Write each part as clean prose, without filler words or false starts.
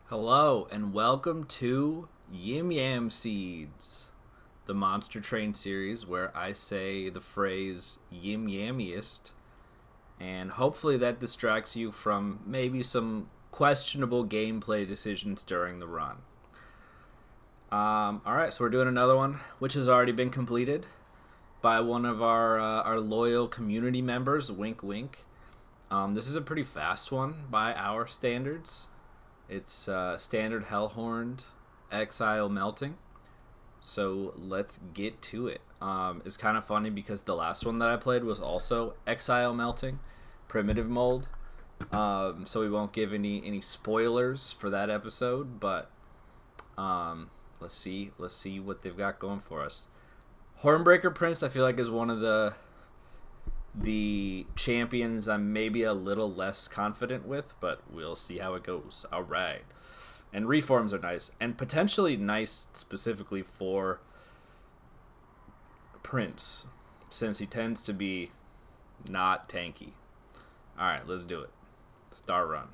Hello and welcome to Yim Yam Seeds, the Monster Train series where I say the phrase Yim Yammiest, and hopefully that distracts you from maybe some questionable gameplay decisions during the run. Alright, so we're doing another one, which has already been completed by one of our loyal community members, wink wink. This is a pretty fast one by our standards. It's standard Hellhorned Exile Melting. So let's get to it. It's kind of funny because the last one that I played was also Exile Melting, Primitive Mold. So we won't give any spoilers for that episode, but let's see what they've got going for us. Hornbreaker Prince, I feel like, is one of the champions I'm maybe a little less confident with, but we'll see how it goes. All right. And reforms are nice, and potentially nice specifically for Prince, since he tends to be not tanky. All right, let's do it. Star run.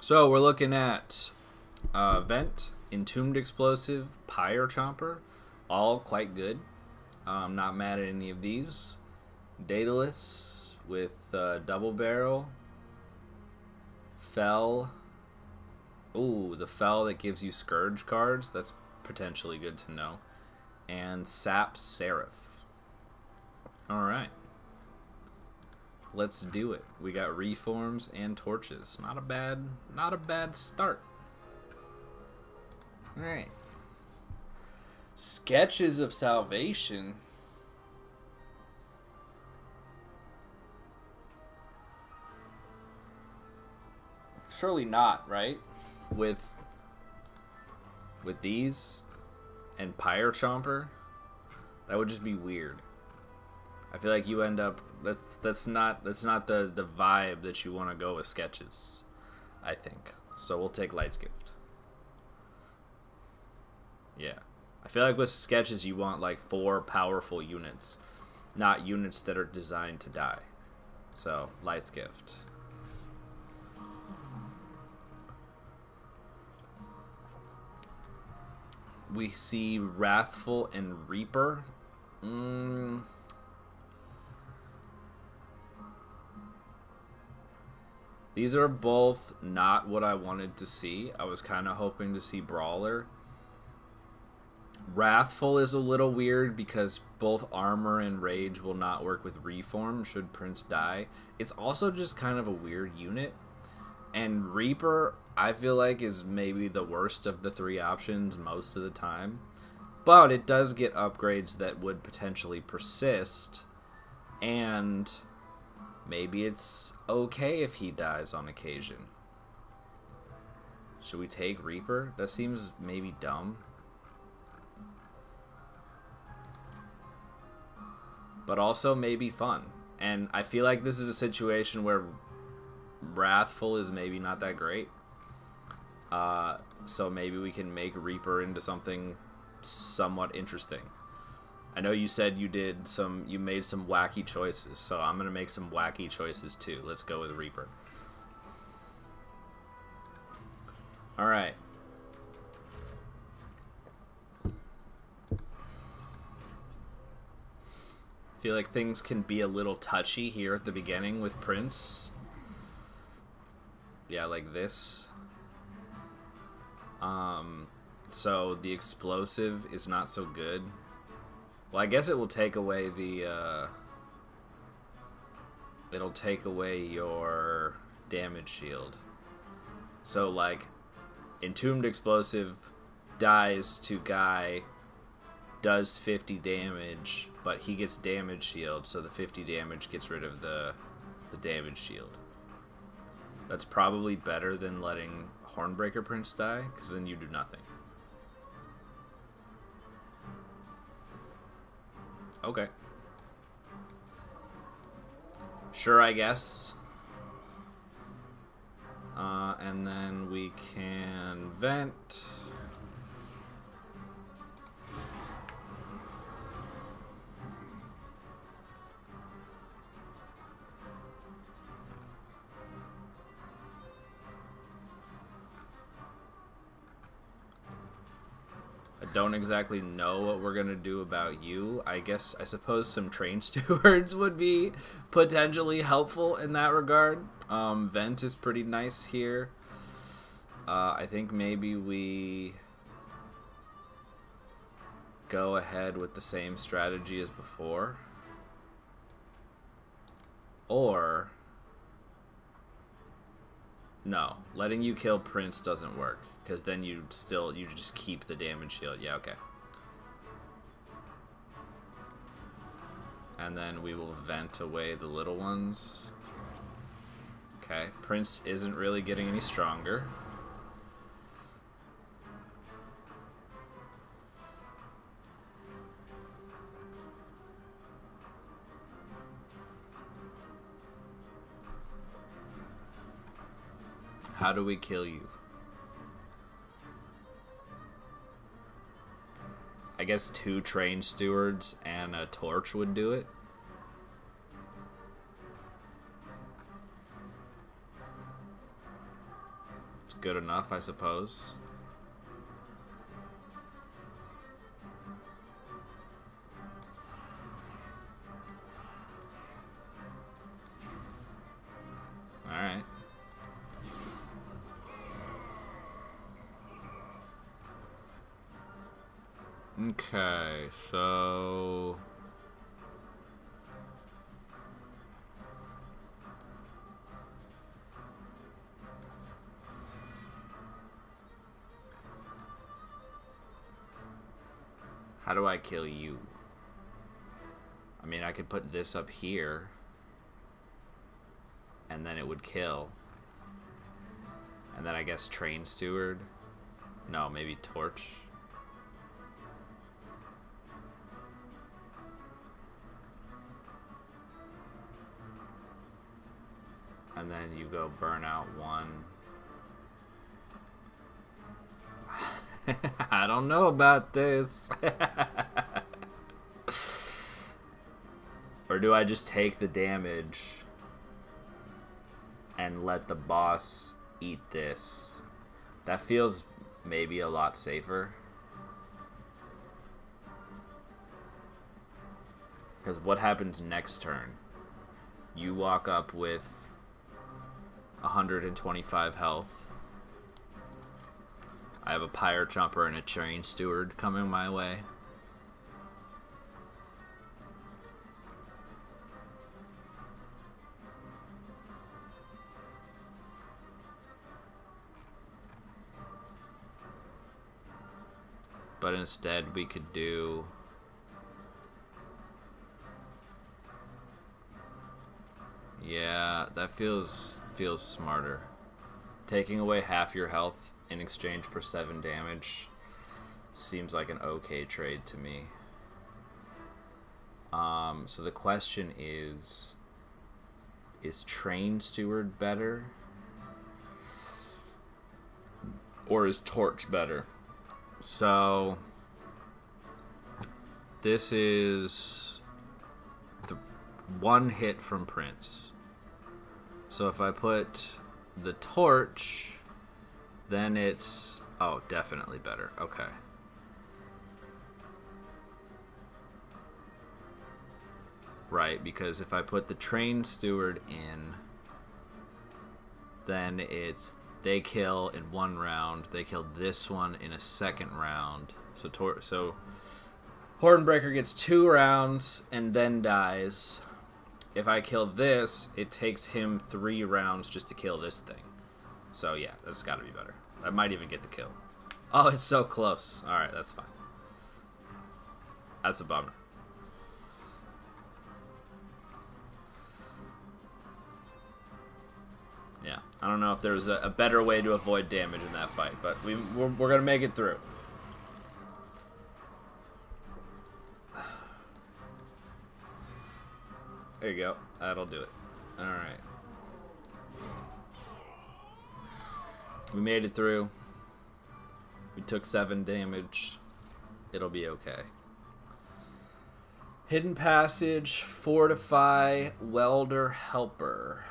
So we're looking at Vent, Entombed Explosive, Pyre Chomper, all quite good. I'm not mad at any of these. Daedalus with Double Barrel, Fell. Ooh, the Fell that gives you Scourge cards. That's potentially good to know. And Sap Seraph. Alright. Let's do it. We got reforms and torches. Not a bad start. Alright. Sketches of Salvation. Surely not, right? With these and Pyre Chomper, that would just be weird. I feel like you end up that's not the vibe that you want to go with sketches, I think. So we'll take Light's Gift. Yeah. I feel like with sketches you want like 4 powerful units, not units that are designed to die. So, Light's Gift. We see Wrathful and Reaper. These are both not what I wanted to see. I was kind of hoping to see Brawler. Wrathful is a little weird because both Armor and Rage will not work with Reform should Prince die. It's also just kind of a weird unit. And Reaper, I feel like, is maybe the worst of the 3 options most of the time. But it does get upgrades that would potentially persist. And maybe it's okay if he dies on occasion. Should we take Reaper? That seems maybe dumb. But also maybe fun. And I feel like this is a situation where Wrathful is maybe not that great. So maybe we can make Reaper into something somewhat interesting. I know you said you made some wacky choices, so I'm going to make some wacky choices too. Let's go with Reaper. Alright. I feel like things can be a little touchy here at the beginning with Prince. Yeah, like this. So the explosive is not so good. Well, I guess it will take away the, it'll take away your damage shield. So, like, Entombed Explosive dies to guy, does 50 damage, but he gets damage shield, so the 50 damage gets rid of the damage shield. That's probably better than letting Hornbreaker Prince die, because then you do nothing. Okay. Sure, I guess. And then we can vent. don't exactly know what we're going to do about you. I suppose some train stewards would be potentially helpful in that regard. Vent is pretty nice here. I think maybe we go ahead with the same strategy as before. Or... no, letting you kill Prince doesn't work, because then you just keep the damage shield. Yeah, okay. And then we will vent away the little ones. Okay, Prince isn't really getting any stronger. How do we kill you? I guess 2 train stewards and a torch would do it. It's good enough, I suppose. Alright. Okay, so... how do I kill you? I mean, I could put this up here, and then it would kill. And then I guess train steward? No, maybe torch? And then you go burn out 1. I don't know about this. Or do I just take the damage and let the boss eat this? That feels maybe a lot safer. Because what happens next turn? You walk up with 125 health. I have a pyre chomper and a train steward coming my way. But instead we could do... yeah, that feels smarter. Taking away half your health in exchange for 7 damage seems like an okay trade to me. So the question is Train Steward better? Or is Torch better? So this is the 1 hit from Prince. So if I put the torch, then it's... oh, definitely better. Okay. Right, because if I put the train steward in, then it's... they kill in 1 round. They kill this one in a 2nd round. So Hornbreaker gets 2 rounds and then dies. If I kill this, it takes him 3 rounds just to kill this thing. So yeah, that's got to be better. I might even get the kill. Oh, it's so close. Alright, that's fine. That's a bummer. Yeah, I don't know if there's a better way to avoid damage in that fight, but we're going to make it through. There you go. That'll do it. Alright. We made it through. We took 7 damage. It'll be okay. Hidden Passage, Fortify, Welder, Helper.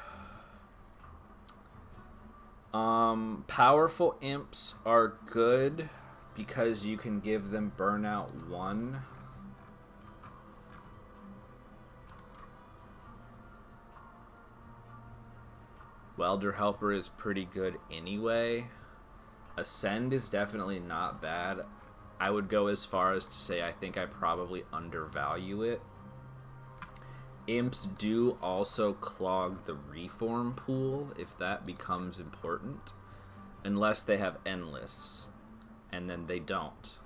Powerful imps are good. because you can give them burnout 1. Welder Helper is pretty good anyway. Ascend is definitely not bad. I would go as far as to say I think I probably undervalue it. Imps do also clog the reform pool if that becomes important. Unless they have Endless. And then they don't.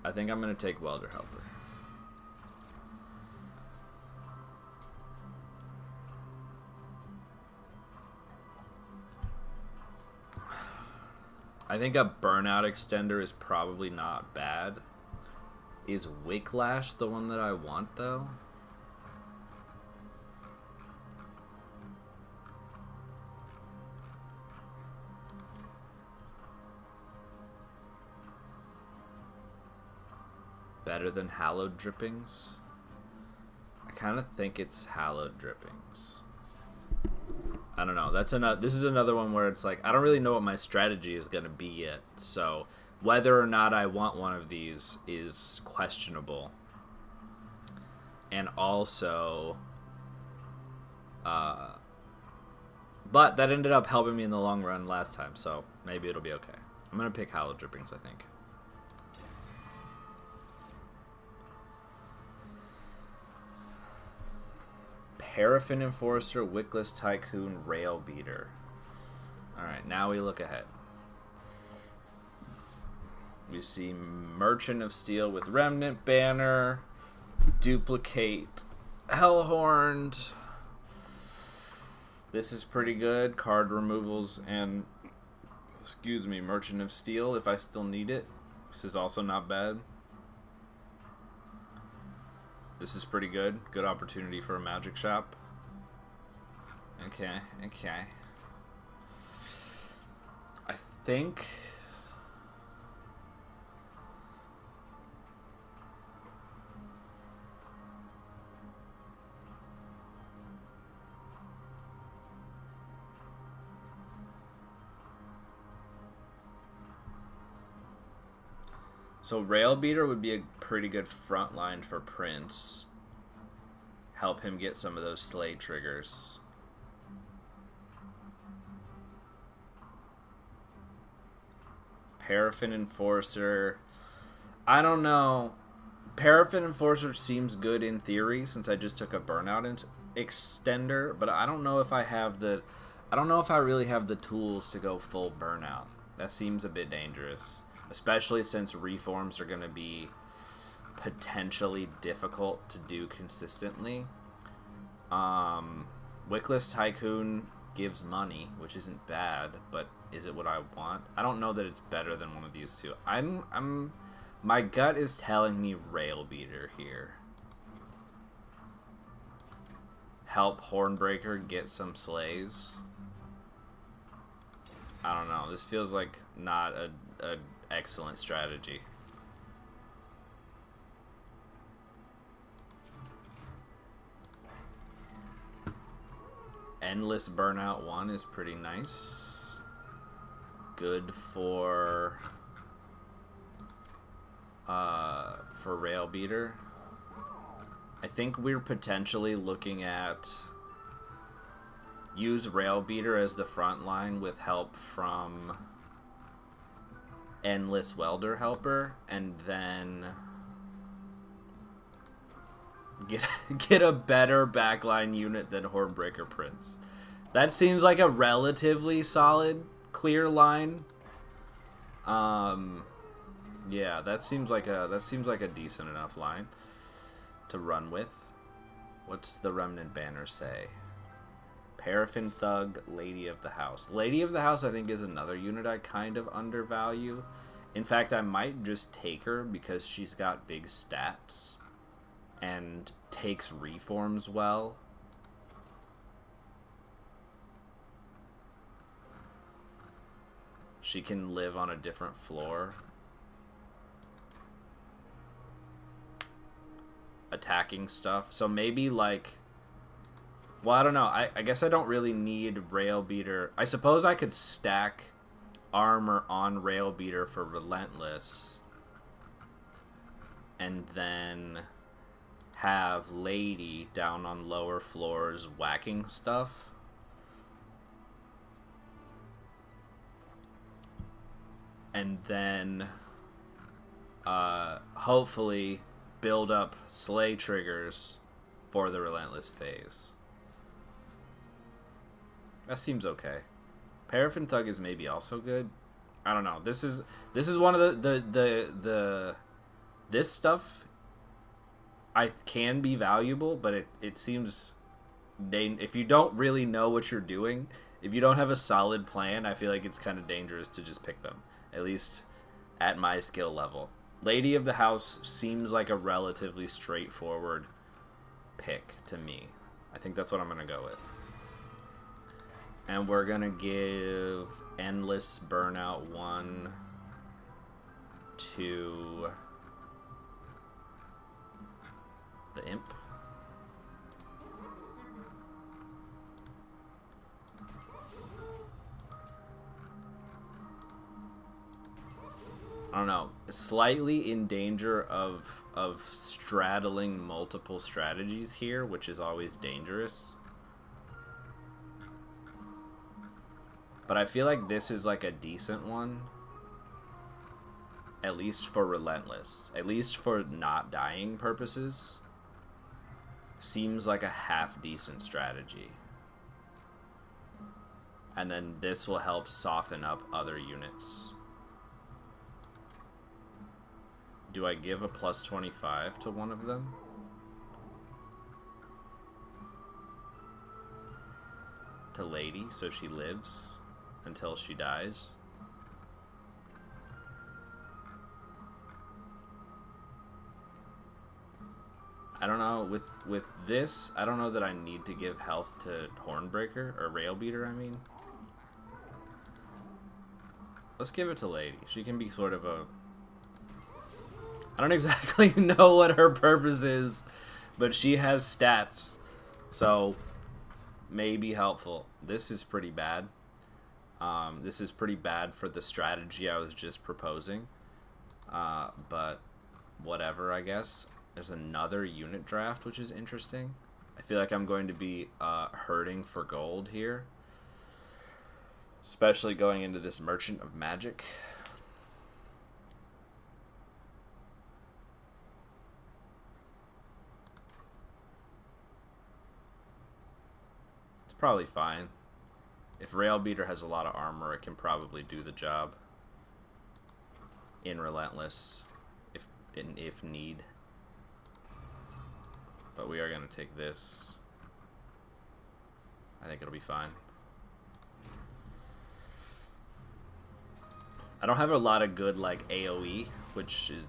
I think I'm going to take Welder Helper. I think a burnout extender is probably not bad. Is Wicklash the one that I want, though? Better than Hallowed Drippings? I kind of think it's Hallowed Drippings. I don't know. This is another one where it's like I don't really know what my strategy is going to be yet. So whether or not I want one of these is questionable. And also but that ended up helping me in the long run last time, so maybe it'll be okay. I'm going to pick Hallowed Drippings, I think. Paraffin Enforcer, Wickless Tycoon, Rail Beater. Alright, now we look ahead. We see Merchant of Steel with Remnant Banner, Duplicate, Hellhorned. This is pretty good. Card removals and, Merchant of Steel if I still need it. This is also not bad. This is pretty good. Good opportunity for a magic shop. Okay. I think... So Rail Beater would be a pretty good front line for Prince. Help him get some of those slay triggers. Paraffin Enforcer. I don't know. Paraffin Enforcer seems good in theory since I just took a burnout extender, but I don't know if I have the... I don't know if I really have the tools to go full burnout. That seems a bit dangerous. Especially since reforms are going to be potentially difficult to do consistently. Wickless Tycoon gives money, which isn't bad, but is it what I want? I don't know that it's better than one of these two. My gut is telling me Rail Beater here. Help Hornbreaker get some slays. I don't know. This feels like not a excellent strategy. Endless Burnout 1 is pretty nice. Good for Rail Beater. I think we're potentially looking at use Rail Beater as the front line with help from Endless Welder Helper, and then get a better backline unit than Hornbreaker Prince. That seems like a relatively solid clear line. Yeah, that seems like a decent enough line to run with. What's the Remnant Banner say? Paraffin Thug, Lady of the House. Lady of the House, I think, is another unit I kind of undervalue. In fact, I might just take her because she's got big stats and takes reforms well. She can live on a different floor. Attacking stuff. So maybe, like, Well, I don't know. I guess I don't really need Rail Beater. I suppose I could stack armor on Rail Beater for Relentless. And then have Lady down on lower floors whacking stuff. And then hopefully build up slay triggers for the Relentless phase. That seems okay. Paraffin Thug is maybe also good. I don't know. This is one of the this stuff I can be valuable, but it seems if you don't really know what you're doing, if you don't have a solid plan, I feel like it's kind of dangerous to just pick them, at least at my skill level. Lady of the House seems like a relatively straightforward pick to me. I think that's what I'm going to go with. And we're going to give Endless Burnout 1 to the Imp. I don't know, slightly in danger of straddling multiple strategies here, which is always dangerous. But I feel like this is like a decent one. At least for Relentless. At least for not dying purposes. Seems like a half decent strategy. And then this will help soften up other units. Do I give a plus 25 to one of them? To Lady, so she lives until she dies? I don't know, with this, I don't know that I need to give health to Hornbreaker, or Rail Beater, I mean. Let's give it to Lady. She can be sort of a... I don't exactly know what her purpose is, but she has stats, so may be helpful. This is pretty bad. This is pretty bad for the strategy I was just proposing, but whatever, I guess. There's another unit draft, which is interesting. I feel like I'm going to be hurting for gold here, especially going into this Merchant of Magic. Probably fine. If Rail Beater has a lot of armor, it can probably do the job in Relentless if need. But we are going to take this. I think it'll be fine. I don't have a lot of good like AoE,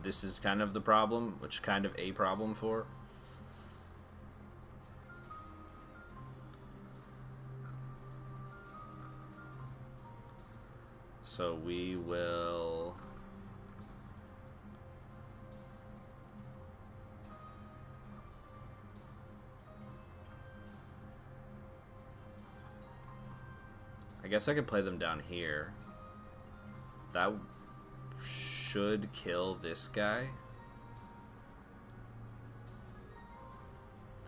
this is kind of the problem, which kind of a problem for. So we will... I guess I could play them down here. That should kill this guy.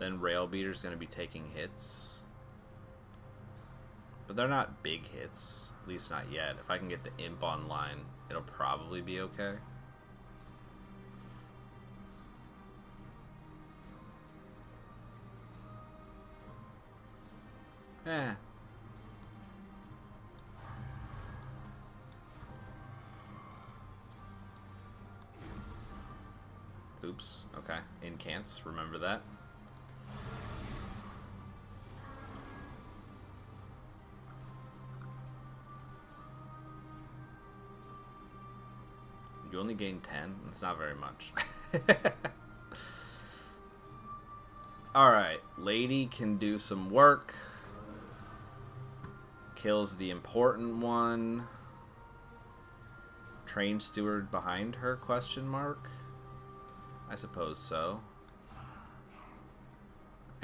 Then Rail Beater's going to be taking hits. But they're not big hits. At least not yet. If I can get the Imp online, it'll probably be okay. Eh. Oops. Okay. Incants. Remember that. You only gain 10? That's not very much. Alright. Lady can do some work. Kills the important one. Train Steward behind her, question mark? I suppose so.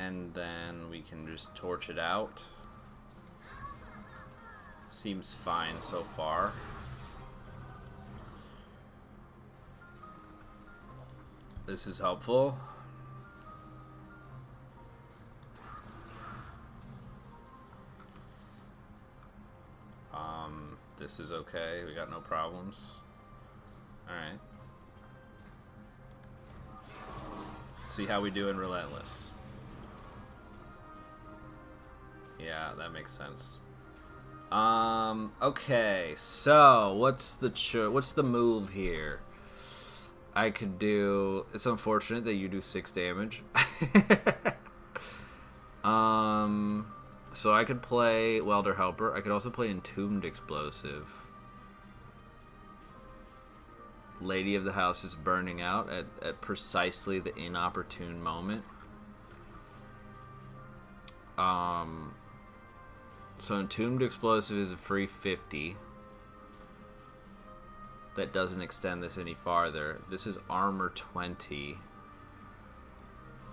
And then we can just torch it out. Seems fine so far. This is helpful. This is okay. We got no problems. Alright. See how we do in Relentless. Yeah, that makes sense. Okay, so what's the move here? I could do. It's unfortunate that you do 6 damage. So I could play Welder Helper. I could also play Entombed Explosive. Lady of the House is burning out at precisely the inopportune moment. So Entombed Explosive is a free 50. That doesn't extend this any farther. This is armor 20.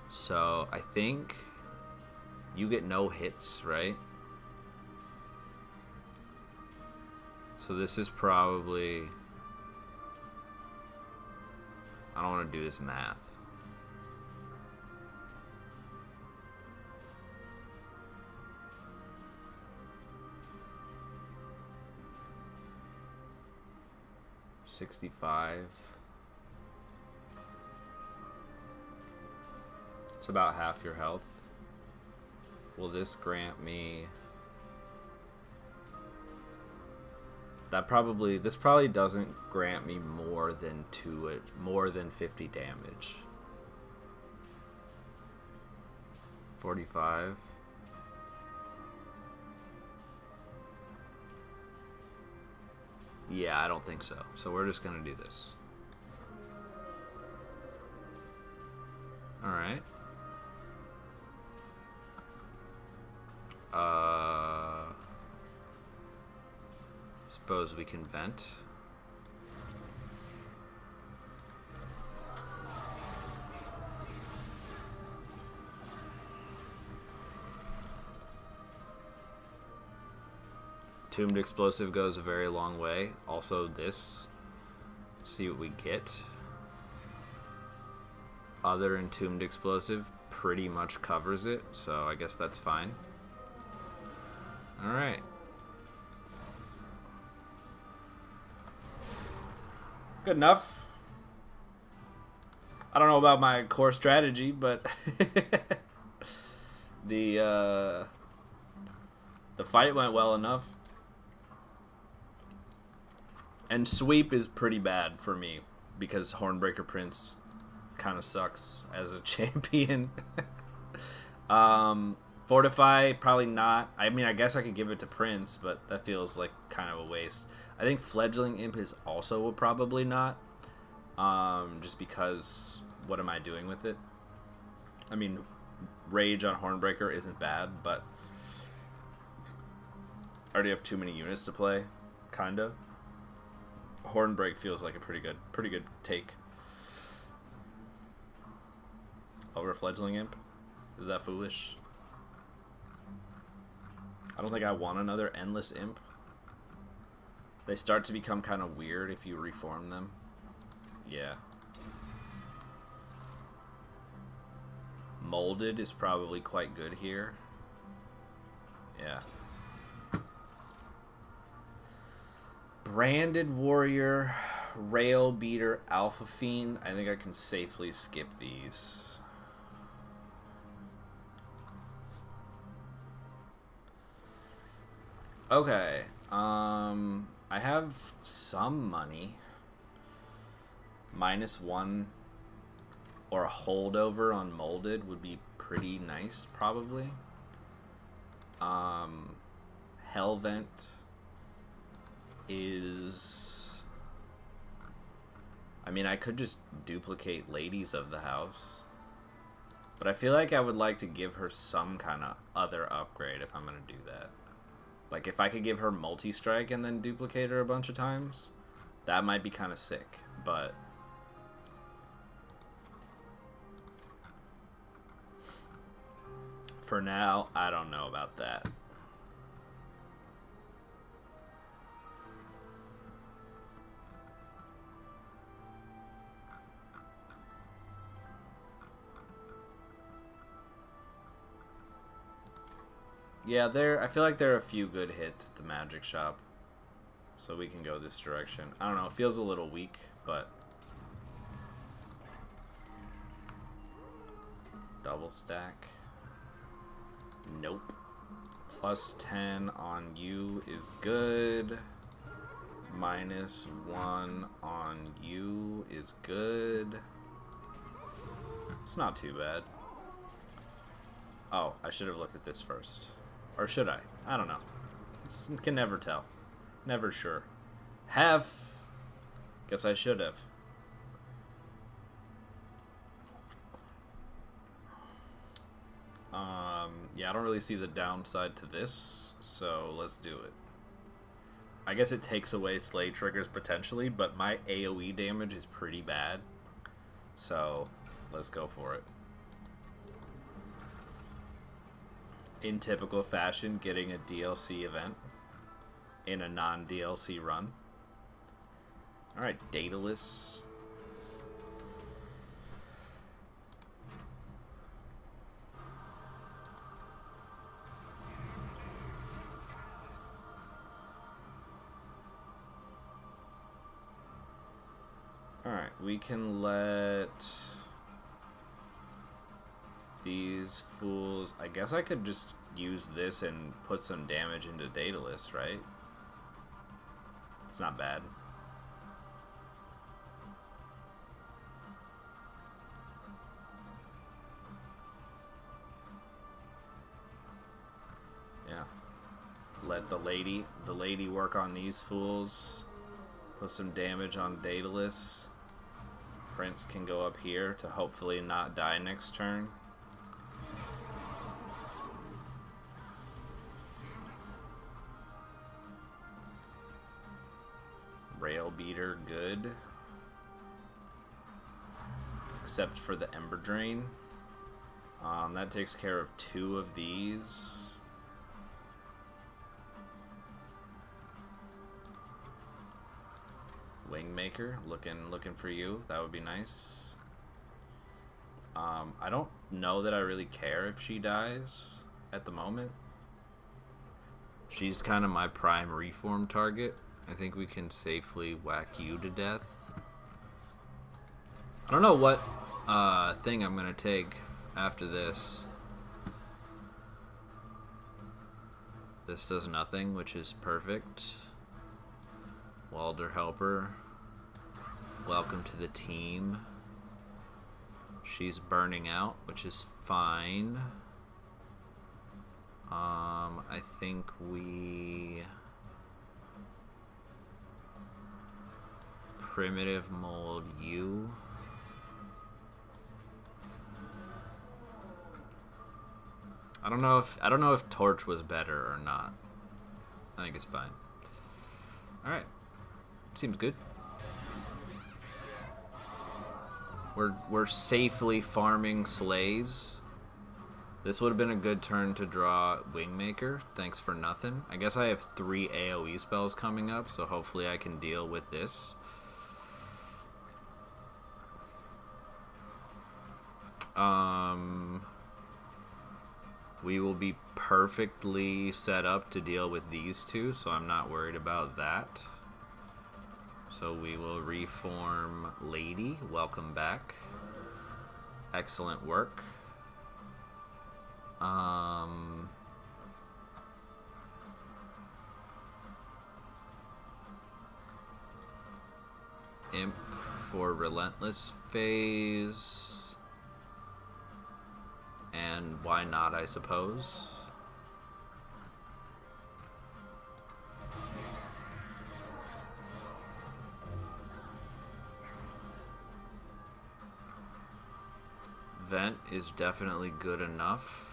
So I think you get no hits, right? So this is probably... I don't want to do this math. $65. It's about half your health. Will this grant me... This probably doesn't grant me more than 50 damage. 45. Yeah, I don't think so. So we're just gonna do this. Alright. Suppose we can vent. Entombed Explosive goes a very long way. Also this. See what we get. Other Entombed Explosive pretty much covers it, so I guess that's fine. Alright. Good enough. I don't know about my core strategy, but the fight went well enough. And sweep is pretty bad for me because Hornbreaker Prince kind of sucks as a champion. Fortify, probably not. I mean, I guess I could give it to Prince, but that feels like kind of a waste. I think Fledgling Imp is also probably not. Just because, what am I doing with it? I mean, Rage on Hornbreaker isn't bad, but I already have too many units to play, kinda. Hornbreak feels like a pretty good take. Over Fledgling Imp? Is that foolish? I don't think I want another Endless Imp. They start to become kind of weird if you reform them. Yeah. Molded is probably quite good here. Yeah. Branded Warrior, Rail Beater, Alpha Fiend. I think I can safely skip these. Okay. I have some money. -1 or a holdover on Molded would be pretty nice, probably. Hellvent is... I mean, I could just duplicate Ladies of the House. But I feel like I would like to give her some kind of other upgrade if I'm going to do that. Like, if I could give her multi-strike and then duplicate her a bunch of times, that might be kind of sick, but... For now, I don't know about that. Yeah, I feel like there are a few good hits at the magic shop. So we can go this direction. I don't know, it feels a little weak, but... Double stack. Nope. Plus 10 on you is good. Minus 1 on you is good. It's not too bad. Oh, I should have looked at this first. Or should I? I don't know. Can never tell. Never sure. Guess I should have. Yeah, I don't really see the downside to this, so let's do it. I guess it takes away Slay triggers potentially, but my AoE damage is pretty bad. So, let's go for it. In typical fashion, getting a DLC event in a non-DLC run. Alright, Daedalus. Alright, we can let these fools... I guess I could just use this and put some damage into Daedalus, right? It's not bad. Yeah. Let the lady work on these fools. Put some damage on Daedalus. Prince can go up here to hopefully not die next turn. Rail Beater, good. Except for the Ember Drain. That takes care of 2 of these. Wingmaker, looking for you. That would be nice. I don't know that I really care if she dies at the moment. She's kind of my prime reform target. I think we can safely whack you to death. I don't know what thing I'm gonna take after this. This does nothing, which is perfect. Walder Helper, welcome to the team. She's burning out, which is fine. I think we primitive mold you. I don't know if Torch was better or not. I think it's fine. All right. Seems good. We're safely farming Slays. This would have been a good turn to draw Wingmaker. Thanks for nothing. I guess I have 3 AoE spells coming up, so hopefully I can deal with this. We will be perfectly set up to deal with these 2, so I'm not worried about that. So we will reform Lady. Welcome back. Excellent work. Imp for Relentless Phase. And why not, I suppose. Vent is definitely good enough.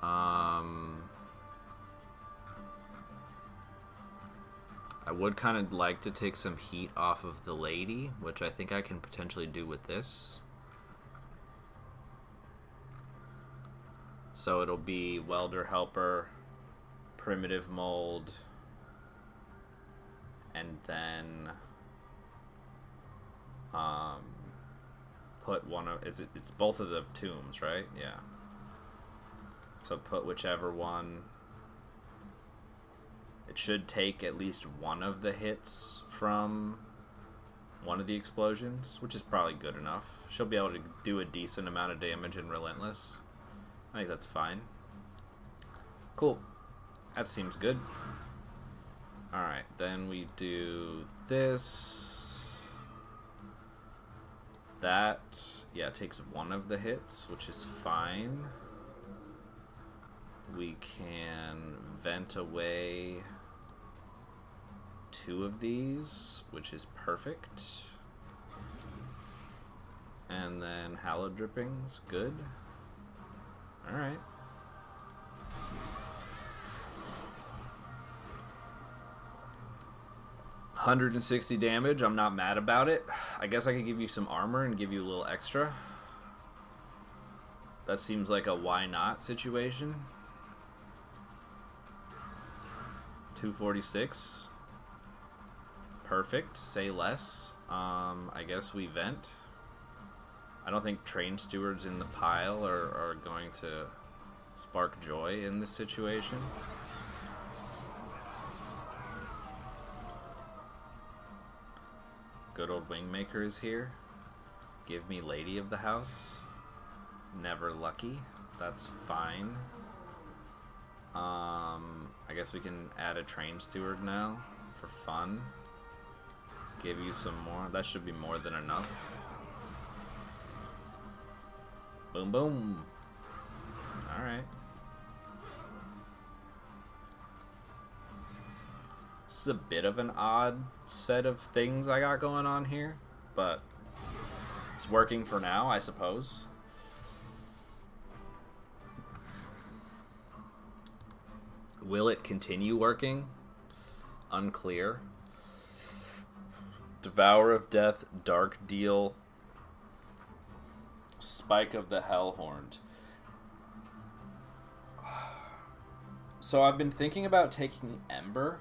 I would kind of like to take some heat off of the lady, which I think I can potentially do with this. So it'll be welder helper, primitive mold, and then put one of it's both of the tombs, right? Yeah. So put whichever one. It should take at least one of the hits from one of the explosions, which is probably good enough. She'll be able to do a decent amount of damage in Relentless. I think that's fine. Cool. That seems good. Alright, then we do this. That, yeah, takes one of the hits, which is fine. We can vent away 2 of these, which is perfect. And then Hallowed Drippings, good. Alright. $160 damage, I'm not mad about it. I guess I could give you some armor and give you a little extra. That seems like a why not situation. 246. Perfect. Say less. I guess we vent. I don't think train stewards in the pile are going to spark joy in this situation. Good old Wingmaker is here. Give me Lady of the House. Never lucky. That's fine. I guess we can add a train steward now for fun. Give you some more. That should be more than enough. Boom, boom. Alright. This is a bit of an odd set of things I got going on here, but it's working for now, I suppose. Will it continue working? Unclear. Devour of Death, Dark Deal, Spike of the Hellhorned. So I've been thinking about taking Ember,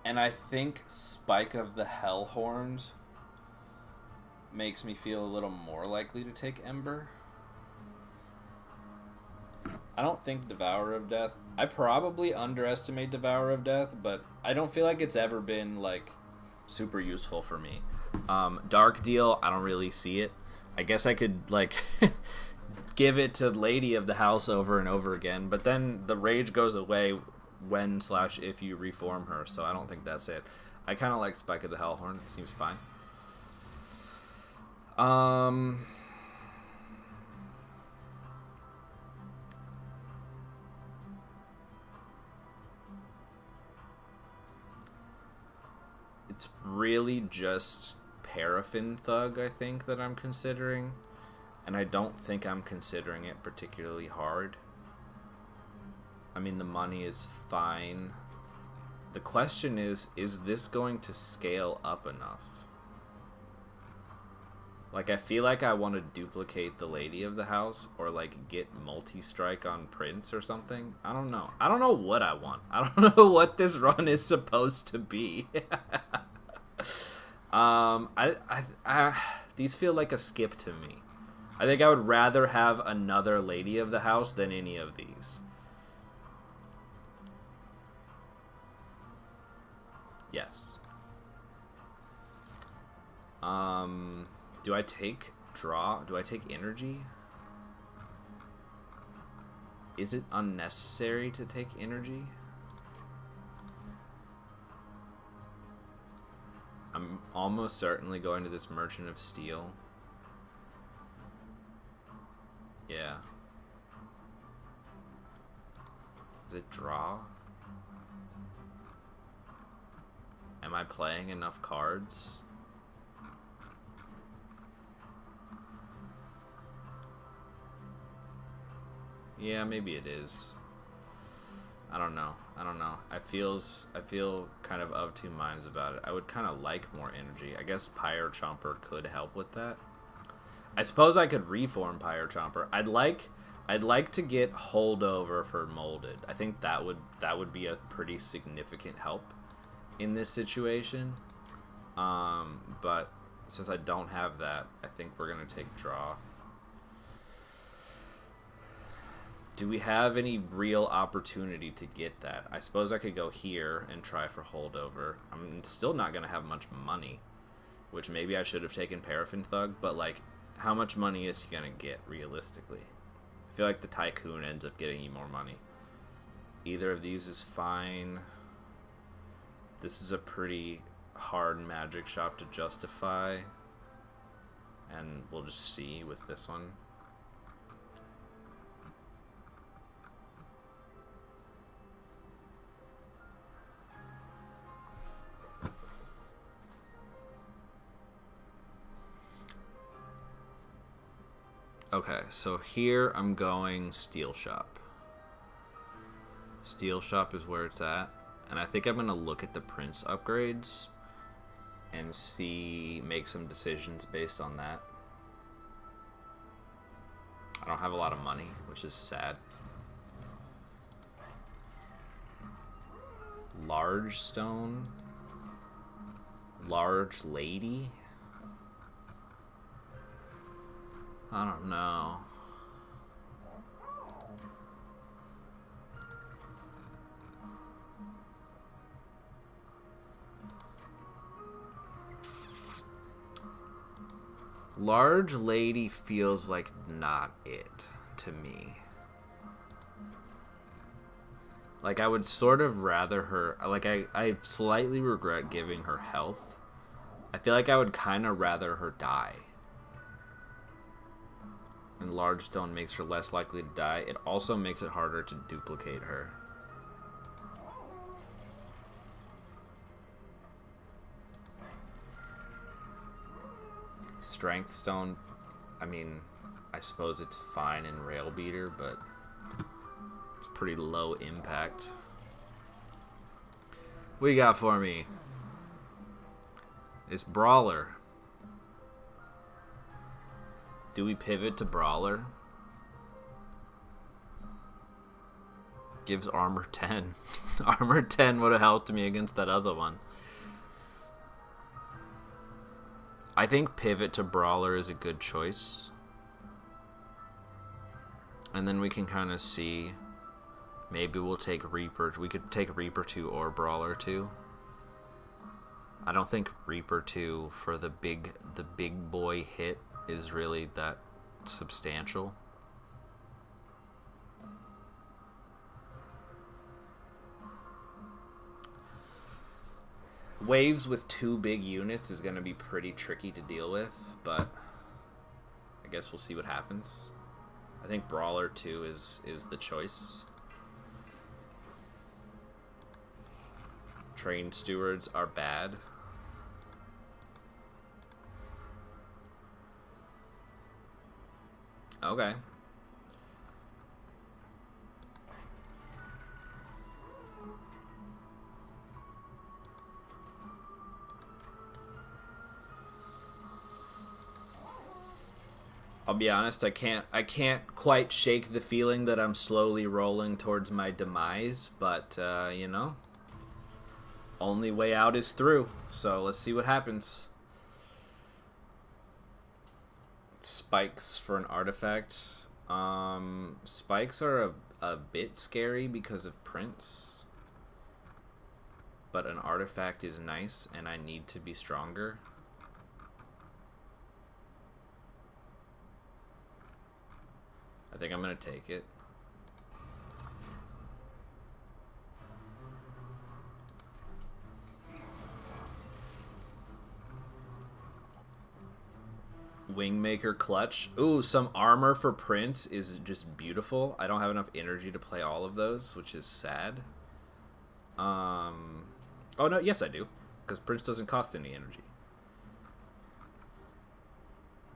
and I think Spike of the Hellhorned makes me feel a little more likely to take Ember. I don't think Devour of Death. I probably underestimate Devour of Death, but I don't feel like it's ever been like super useful for me. Dark Deal, I don't really see it. I guess I could like give it to Lady of the House over and over again, but then the rage goes away when/if you reform her, so I don't think that's it. I kind of like Spike of the Hellhorn. It seems fine. It's really just Paraffin Thug, I think, that I'm considering. And I don't think I'm considering it particularly hard. I mean, the money is fine. The question is this going to scale up enough? Like, I feel like I want to duplicate the Lady of the House, or like get multi-strike on Prince or something. I don't know. I don't know what I want. I don't know what this run is supposed to be. These feel like a skip to me. I think I would rather have another Lady of the House than any of these. Yes. Do I take draw? Do I take energy? Is it unnecessary to take energy? I'm almost certainly going to this Merchant of Steel. Yeah. Is it draw? Am I playing enough cards? Yeah, maybe it is. I don't know. I feel kind of two minds about it. I would kind of like more energy. I guess Pyre Chomper could help with that. I suppose I could reform Pyre Chomper. I'd like to get Holdover for Molded. I think that would be a pretty significant help in this situation. But since I don't have that, I think we're gonna take draw. Do we have any real opportunity to get that? I suppose I could go here and try for Holdover. I'm still not gonna have much money, which maybe I should have taken Paraffin Thug, but like, how much money is he gonna get realistically? I feel like the Tycoon ends up getting you more money. Either of these is fine. This is a pretty hard magic shop to justify, and we'll just see with this one. Okay, so here I'm going Steel Shop. Steel Shop is where it's at. And I think I'm going to look at the Prince upgrades and make some decisions based on that. I don't have a lot of money, which is sad. Large Stone. Large Lady. I don't know. Large Lady feels like not it to me. Like, I would sort of rather her... Like, I slightly regret giving her health. I feel like I would kind of rather her die. And Large Stone makes her less likely to die. It also makes it harder to duplicate her. Strength Stone, I mean, I suppose it's fine in Rail Beater, but it's pretty low impact. What you got for me? It's Brawler. Do we pivot to Brawler? Gives armor 10. Armor 10 would have helped me against that other one. I think pivot to Brawler is a good choice. And then we can kind of see. Maybe we'll take Reaper. We could take Reaper 2 or Brawler 2. I don't think Reaper 2 for the big boy hit is really that substantial. Waves with 2 big units is going to be pretty tricky to deal with, but I guess we'll see what happens. I think Brawler 2 is the choice. Train Stewards are bad. Okay. I'll be honest, I can't quite shake the feeling that I'm slowly rolling towards my demise, but you know, only way out is through. So let's see what happens. Spikes for an artifact. Spikes are a bit scary because of Prince, but an artifact is nice, and I need to be stronger. I think I'm gonna take it. Wingmaker clutch. Ooh, some armor for Prince is just beautiful. I don't have enough energy to play all of those, which is sad. Oh no, yes I do, because Prince doesn't cost any energy.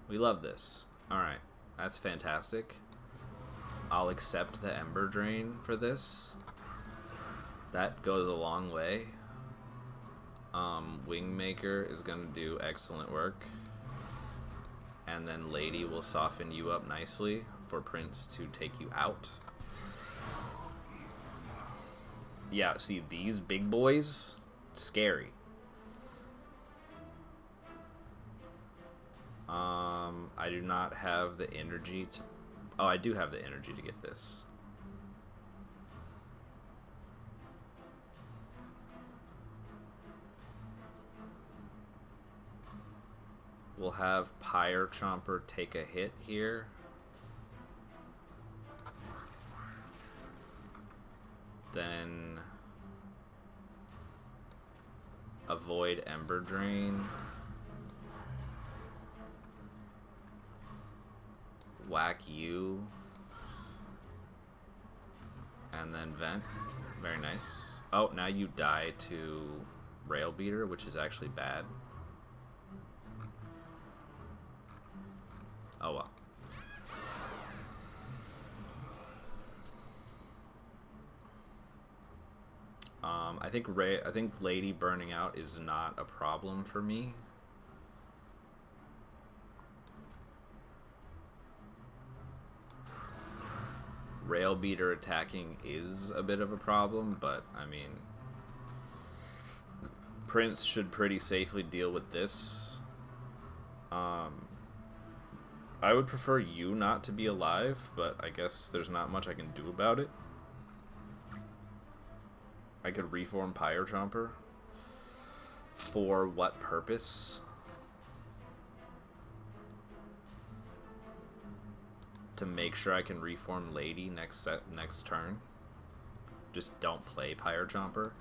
We love this. Alright, that's fantastic. I'll accept the Ember Drain for this. That goes a long way. Wingmaker is gonna do excellent work. And then Lady will soften you up nicely for Prince to take you out. Yeah, see, these big boys, scary. I do not have the energy to... Oh, I do have the energy to get this. We'll have Pyre Chomper take a hit here. Then avoid Ember Drain. Whack you. And then vent. Very nice. Oh, now you die to Rail Beater, which is actually bad. Oh well. I think Lady burning out is not a problem for me. Rail Beater attacking is a bit of a problem, but I mean, Prince should pretty safely deal with this. I would prefer you not to be alive, but I guess there's not much I can do about it. I could reform Pyre Chomper. For what purpose? To make sure I can reform Lady next turn. Just don't play Pyre Chomper.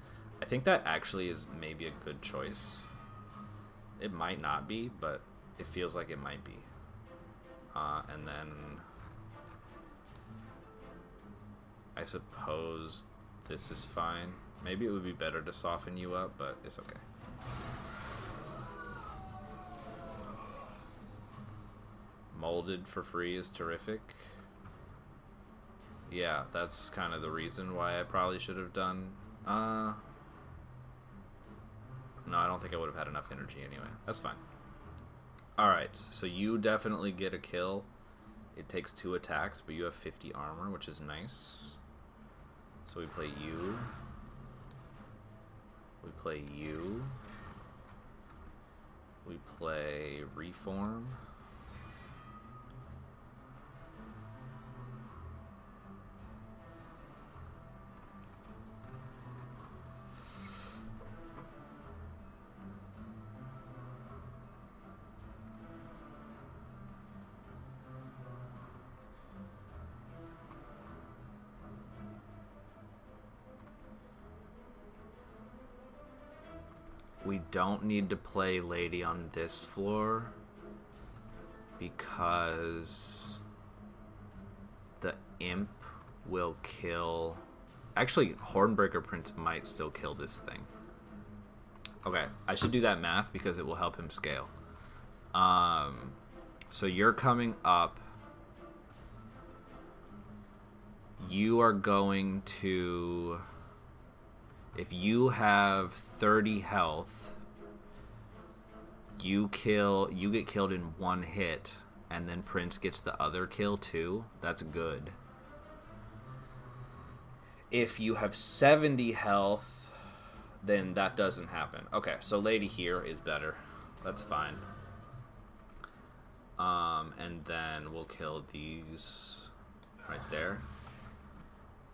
I think that actually is maybe a good choice. It might not be, but it feels like it might be. And then I suppose this is fine. Maybe it would be better to soften you up, but it's okay. Molded for free is terrific. Yeah, that's kind of the reason why I probably should have done... No, I don't think I would have had enough energy anyway. That's fine. Alright, so you definitely get a kill. It takes 2 attacks, but you have 50 armor, which is nice. So we play you. We play you. We play Reform. We don't need to play Lady on this floor because the Imp will kill... Actually, Hornbreaker Prince might still kill this thing. Okay, I should do that math because it will help him scale. So you're coming up. You are going to... If you have 30 health, you get killed in 1 hit, and then Prince gets the other kill too. That's good. If you have 70 health, then that doesn't happen. Okay, so Lady here is better. That's fine. And then we'll kill these right there.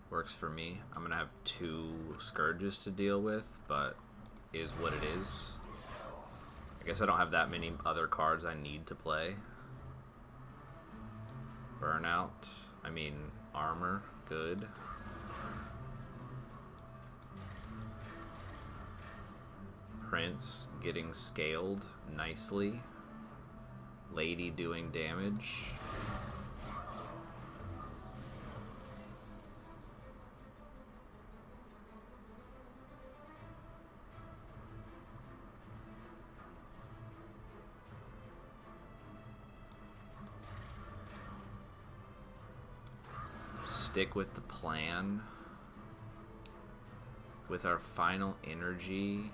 Works for me. I'm gonna have 2 Scourges to deal with, but is what it is. I guess I don't have that many other cards I need to play. Burnout. I mean, armor. Good. Prince getting scaled nicely. Lady doing damage. Stick with the plan. With our final energy,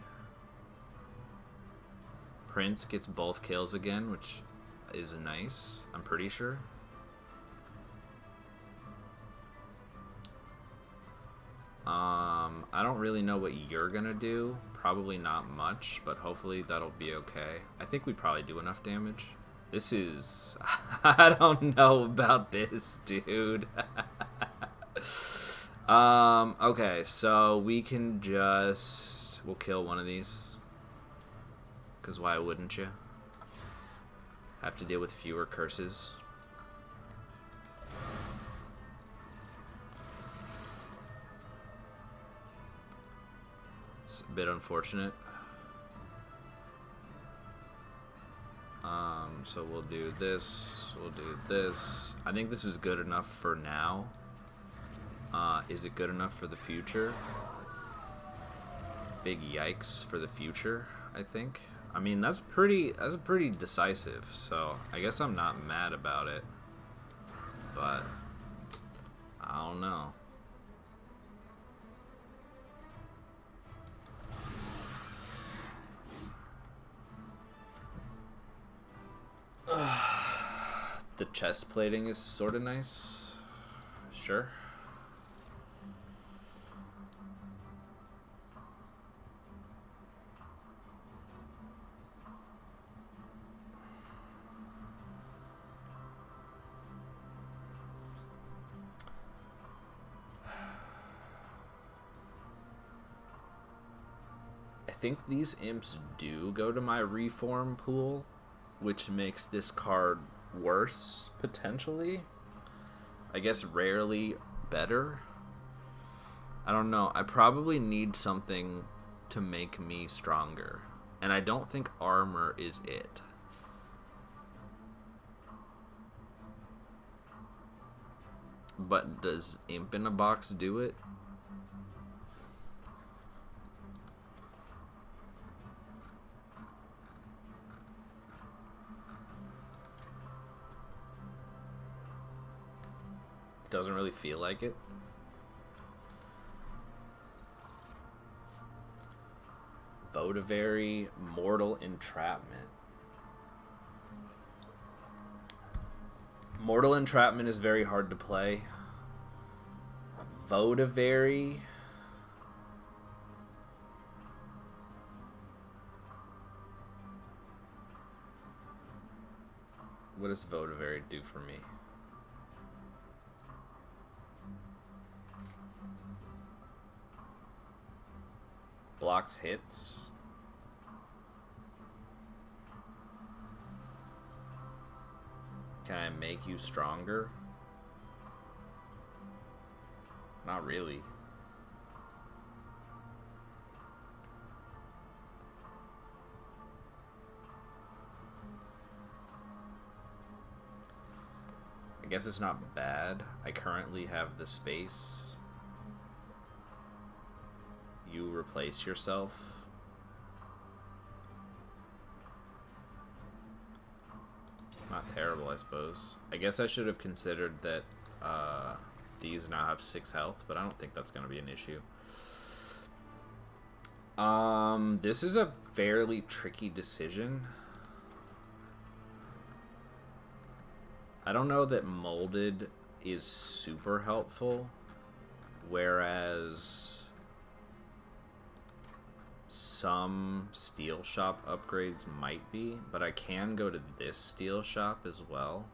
Prince gets both kills again, which is nice, I'm pretty sure. I don't really know what you're gonna do. Probably not much, but hopefully that'll be okay. I think we probably do enough damage. This is... I don't know about this, dude. Okay, so we can just... We'll kill one of these. Because why wouldn't you? Have to deal with fewer curses. It's a bit unfortunate. So we'll do this. We'll do this. I think this is good enough for now. Is it good enough for the future? Big yikes for the future, I think. I mean, that's pretty decisive, so I guess I'm not mad about it. But I don't know. The chest plating is sort of nice. Sure. I think these imps do go to my reform pool, which makes this card worse, potentially. I guess rarely better. I don't know. I probably need something to make me stronger. And I don't think armor is it. But does Imp in a Box do it? Doesn't really feel like it. Votivary, Mortal Entrapment. Mortal Entrapment is very hard to play. Votivary. What does Votivary do for me? Blocks hits. Can I make you stronger? Not really. I guess it's not bad. I currently have the space. You replace yourself. Not terrible, I suppose. I guess I should have considered that these now have 6 health, but I don't think that's going to be an issue. This is a fairly tricky decision. I don't know that Molded is super helpful, whereas some steel shop upgrades might be, but I can go to this steel shop as well.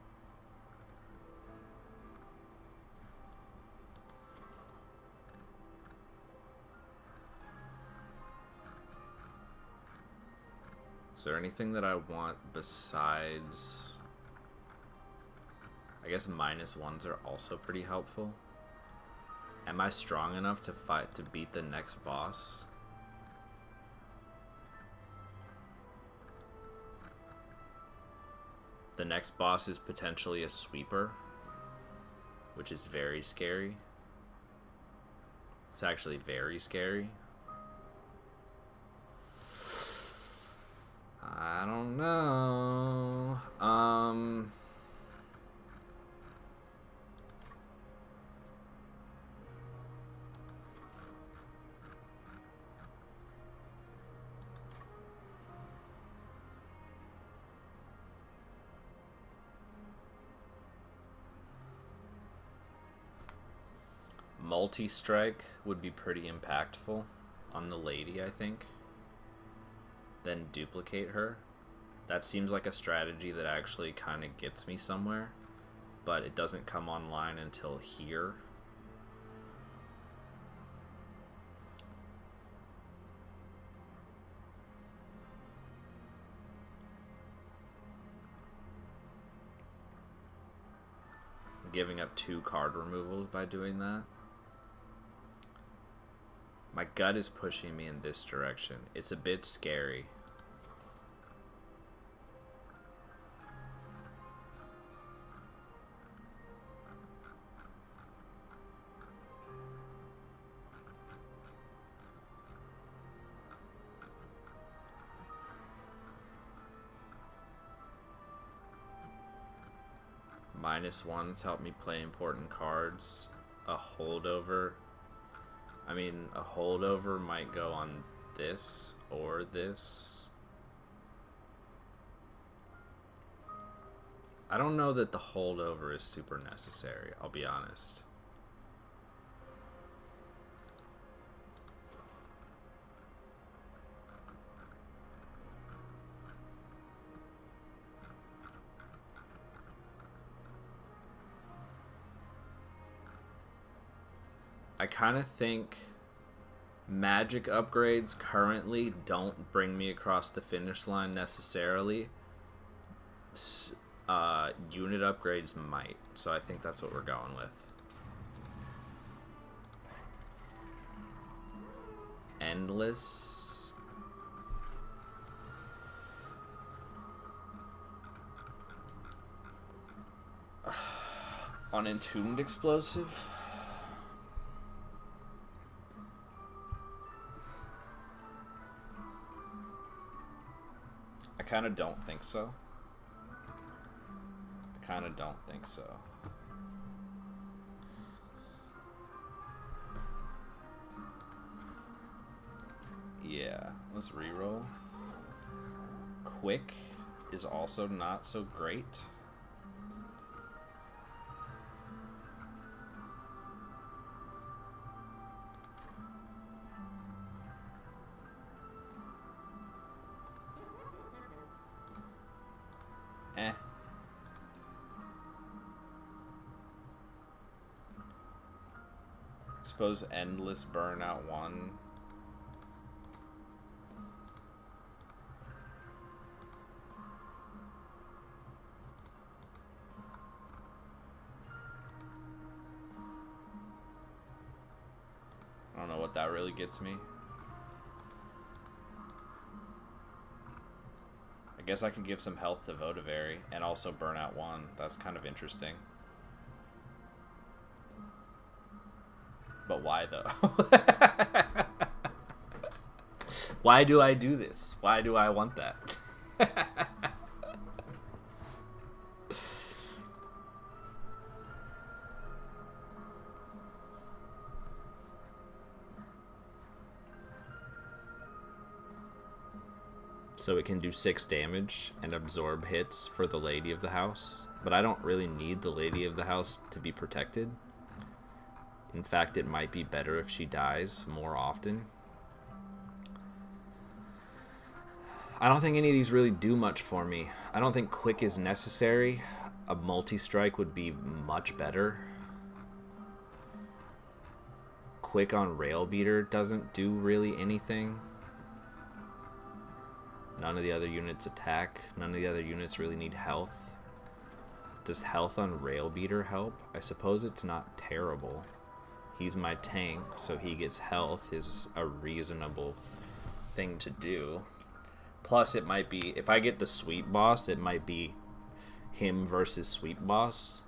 Is there anything that I want besides... I guess -1s are also pretty helpful. Am I strong enough to fight to beat the next boss? The next boss is potentially a sweeper, which is very scary. It's actually very scary. I don't know. multi-strike would be pretty impactful on the lady, I think. Then duplicate her. That seems like a strategy that actually kind of gets me somewhere, but it doesn't come online until here. Giving up 2 card removals by doing that. My gut is pushing me in this direction. It's a bit scary. -1s help me play important cards. A holdover. I mean, a holdover might go on this or this. I don't know that the holdover is super necessary, I'll be honest. I kind of think magic upgrades currently don't bring me across the finish line necessarily. Unit upgrades might, so I think that's what we're going with. Endless. On Entombed Explosive. I kind of don't think so. Yeah, let's reroll. Quick is also not so great. Suppose endless burnout 1. I don't know what that really gets me. I guess I could give some health to Votivary and also burnout 1. That's kind of interesting. But why though? Why do I do this? Why do I want that? So it can do 6 damage and absorb hits for the Lady of the House. But I don't really need the Lady of the House to be protected. In fact, it might be better if she dies more often. I don't think any of these really do much for me. I don't think quick is necessary. A multi-strike would be much better. Quick on Rail Beater doesn't do really anything. None of the other units attack. None of the other units really need health. Does health on Rail Beater help? I suppose it's not terrible. He's my tank, so he gets health is a reasonable thing to do. Plus, it might be, if I get the Sweep Boss, it might be him versus Sweep Boss,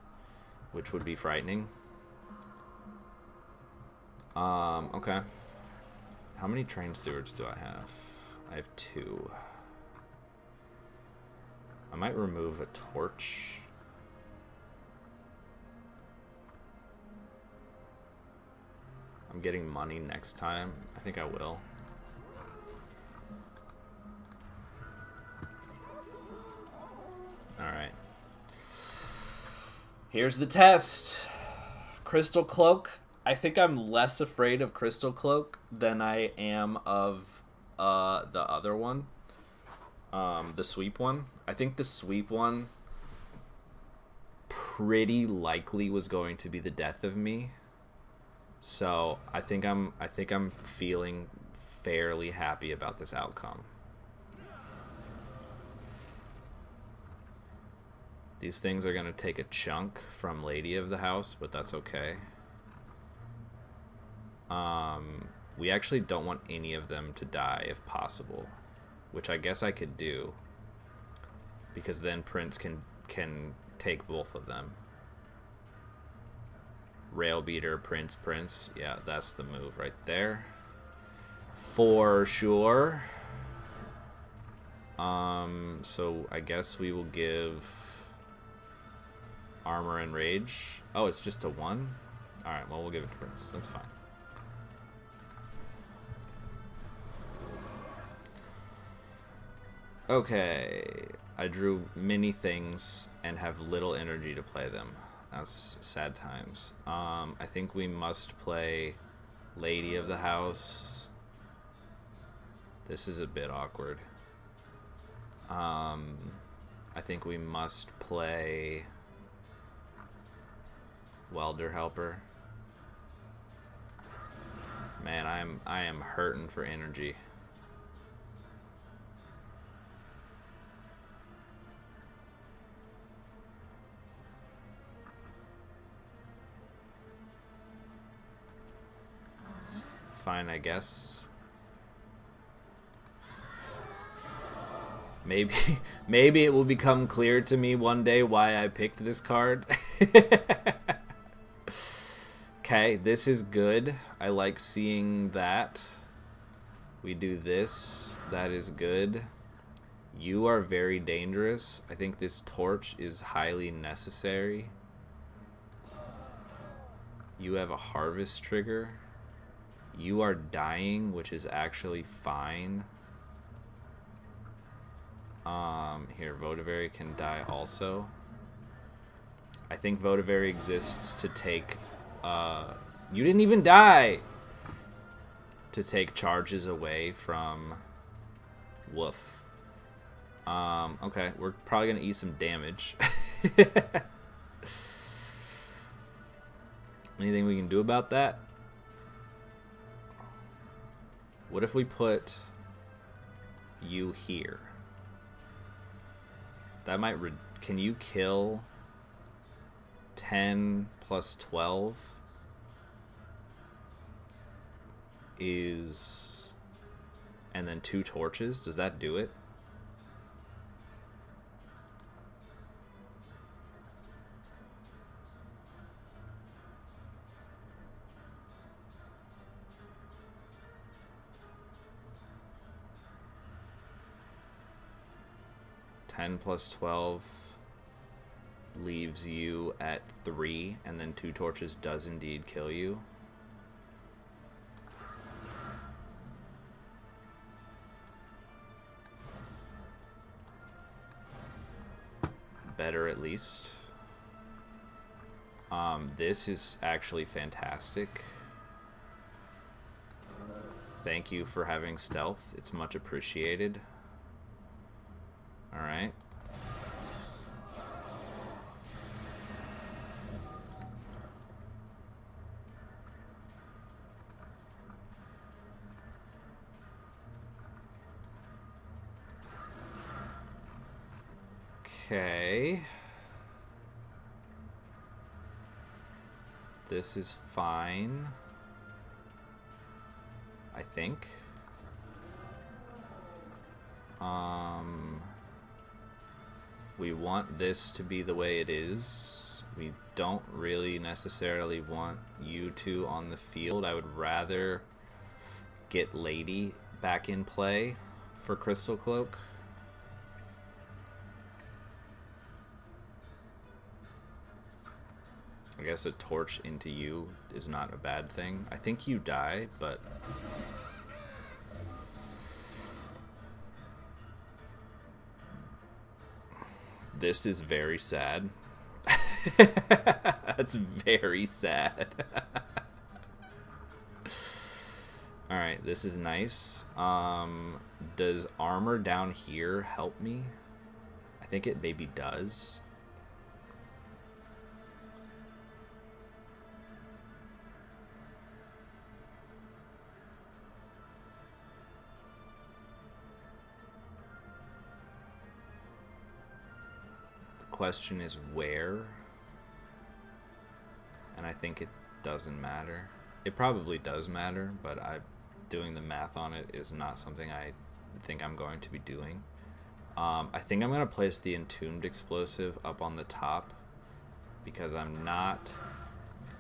which would be frightening. Okay. How many Train Stewards do I have? I have 2. I might remove a Torch. I'm getting money next time. I think I will. Alright. Here's the test. Crystal Cloak I think I'm less afraid of Crystal Cloak than I am of the other one, the sweep one. I think the sweep one pretty likely was going to be the death of me. So I think I'm feeling fairly happy about this outcome. These things are going to take a chunk from Lady of the House, but that's okay. We actually don't want any of them to die if possible, which I guess I could do, because then Prince can take both of them. Railbeater, Prince. Yeah, that's the move right there. For sure. So I guess we will give Armor and Rage. Oh, it's just a 1? Alright, well, we'll give it to Prince. That's fine. Okay. I drew many things and have little energy to play them. That's sad times. I think we must play Lady of the House. This is a bit awkward. I think we must play Welder Helper. Man, I am hurting for energy. It's fine, I guess. Maybe it will become clear to me one day why I picked this card. Okay, this is good. I like seeing that. We do this. That is good. You are very dangerous. I think this torch is highly necessary. You have a harvest trigger. You are dying, which is actually fine. Here, Votivary can die also. I think Votivary exists to take, you didn't even die! To take charges away from Woof. Okay, we're probably gonna eat some damage. Anything we can do about that? What if we put you here? That might can you kill 10 plus 12 is, and then 2 torches? Does that do it? Ten plus 12 leaves you at 3, and then 2 torches does indeed kill you. Better, at least. This is actually fantastic. Thank you for having stealth. It's much appreciated. Alright. Okay. This is fine, I think. We want this to be the way it is. We don't really necessarily want you two on the field. I would rather get Lady back in play for Crystal Cloak. I guess a torch into you is not a bad thing. I think you die, but... This is very sad. That's very sad. Alright, this is nice. Does armor down here help me? I think it maybe does. The question is where? And I think it doesn't matter. It probably does matter, but doing the math on it is not something I think I'm going to be doing. I think I'm going to place the Entombed Explosive up on the top because I'm not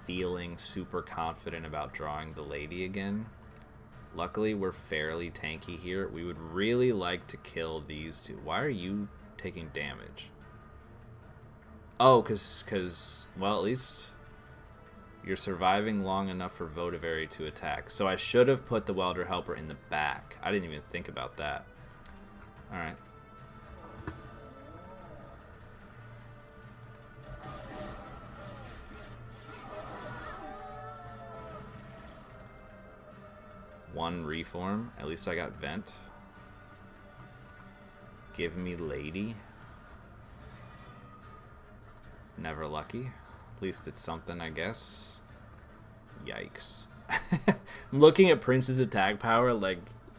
feeling super confident about drawing the lady again. Luckily, we're fairly tanky here. We would really like to kill these two. Why are you taking damage? Oh, because well, at least you're surviving long enough for Votivary to attack. So I should have put the Welder Helper in the back. I didn't even think about that. Alright. One reform. At least I got Vent. Give me Lady. Never lucky. At least it's something, I guess. Yikes. I'm looking at Prince's attack power like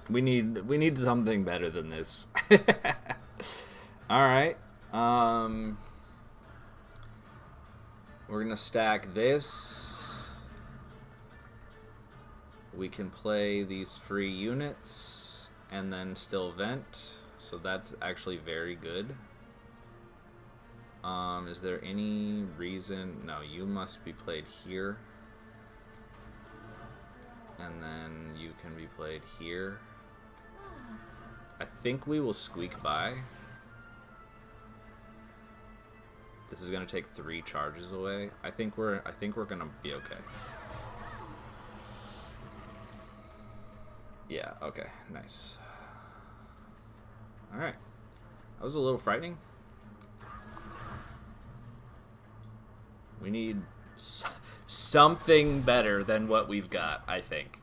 we need something better than this. Alright. We're gonna stack this. We can play these free units and then still vent. So that's actually very good. Is there any reason? No, you must be played here. And then you can be played here. I think we will squeak by. This is gonna take 3 charges away. I think we're gonna be okay. Yeah, okay, nice. Alright. That was a little frightening. We need something better than what we've got, I think.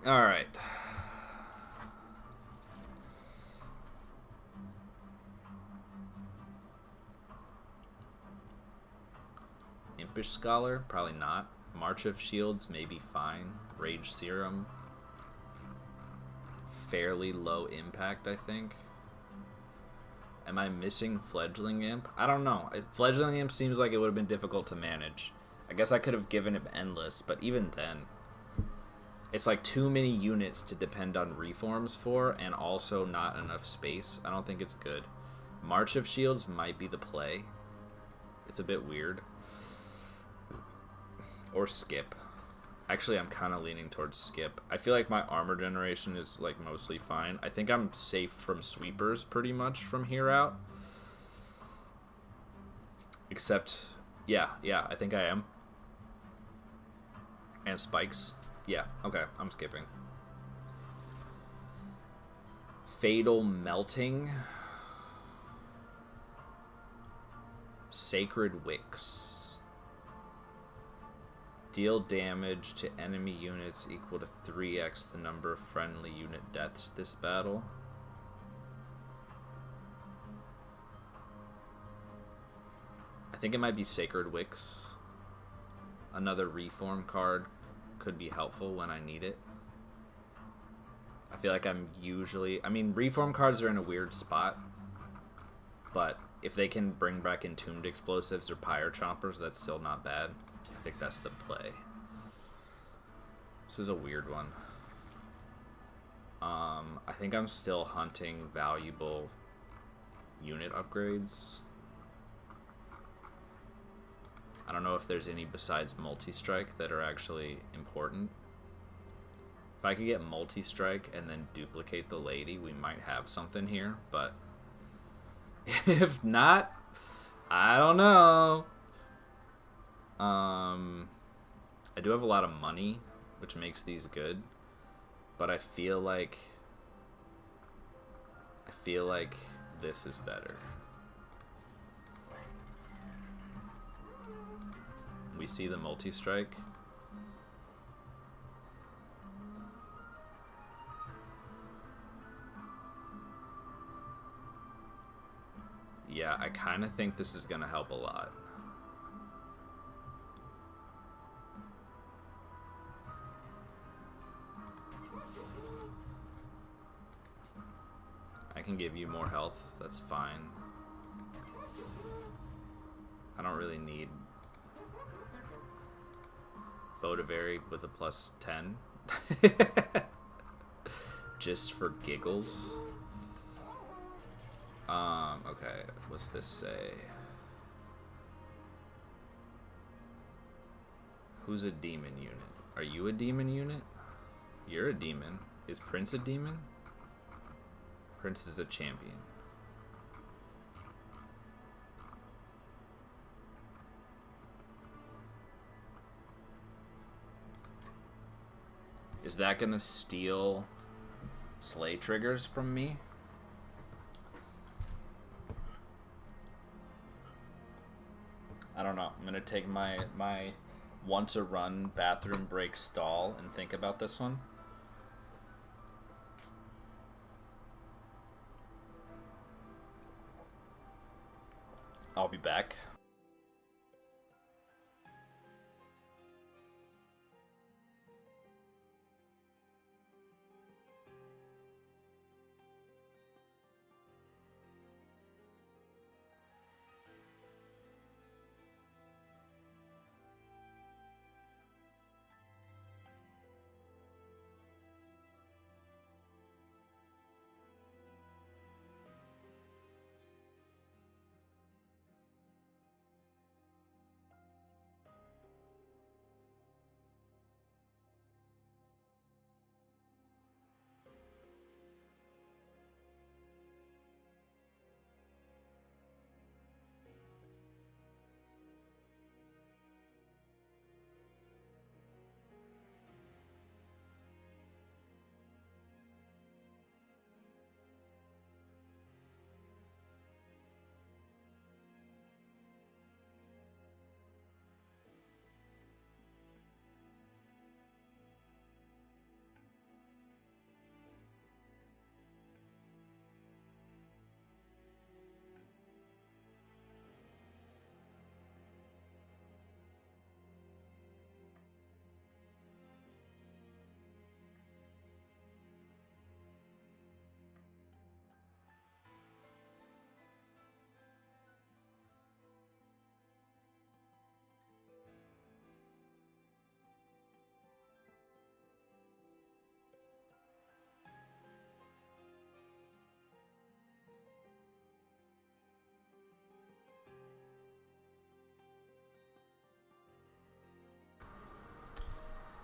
Alright. Impish Scholar? Probably not. March of Shields? Maybe fine. Rage Serum? Fairly low impact, I think. Am I missing Fledgling Imp? I don't know. Fledgling Imp seems like it would have been difficult to manage. I guess I could have given him Endless, but even then, it's like too many units to depend on reforms for, and also not enough space. I don't think it's good. March of Shields might be the play. It's a bit weird. Or Skip. Actually, I'm kind of leaning towards Skip. I feel like my armor generation is like mostly fine. I think I'm safe from sweepers pretty much from here out. Except, yeah, I think I am. And spikes. Yeah, okay, I'm skipping. Fatal Melting. Sacred Wicks. Deal damage to enemy units equal to 3x the number of friendly unit deaths this battle. I think it might be Sacred Wicks. Another reform card could be helpful when I need it. I feel like I'm usually... I mean, reform cards are in a weird spot. But if they can bring back Entombed Explosives or Pyre Chompers, that's still not bad. I think that's the play. This is a weird one. I think I'm still hunting valuable unit upgrades. I don't know if there's any besides multi-strike that are actually important. If I could get multi-strike and then duplicate the lady, we might have something here, but if not, I don't know. I do have a lot of money, which makes these good, but I feel like this is better. We see the multi-strike. I kind of think this is going to help a lot. I can give you more health. That's fine. I don't really need Votavary with a plus 10. Just for giggles. Okay, what's this say? Who's a demon unit? Are you a demon unit? You're a demon. Is Prince a demon? Prince is a champion. Is that gonna steal slay triggers from me? I don't know. I'm gonna take my once a run bathroom break stall and think about this one. I'll be back.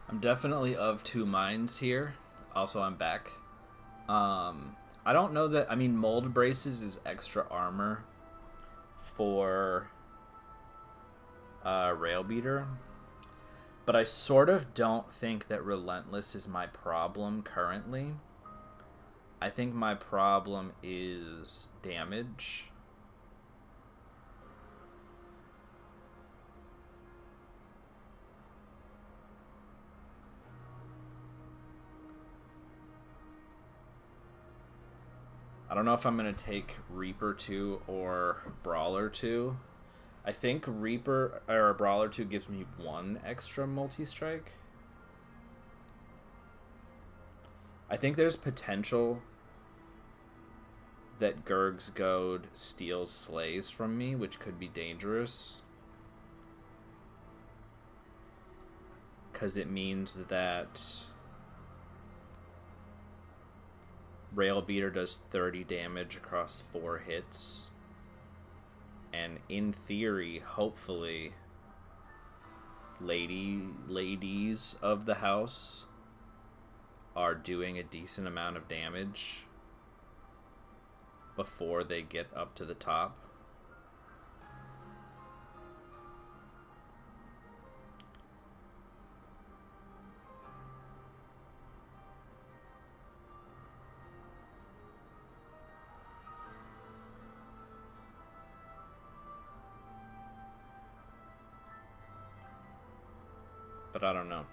I'm definitely of two minds here. Also, I'm back. I don't know that... I mean, Mold Braces is extra armor for Railbeater. But I sort of don't think that Relentless is my problem currently. I think my problem is damage. I don't know if I'm going to take Reaper 2 or Brawler 2. I think Reaper or Brawler 2 gives me one extra multi-strike. I think there's potential that Gurg's Goad steals slays from me, which could be dangerous. Because it means that Railbeater does 30 damage across 4 hits. And in theory, hopefully, ladies of the house are doing a decent amount of damage before they get up to the top. But I don't know.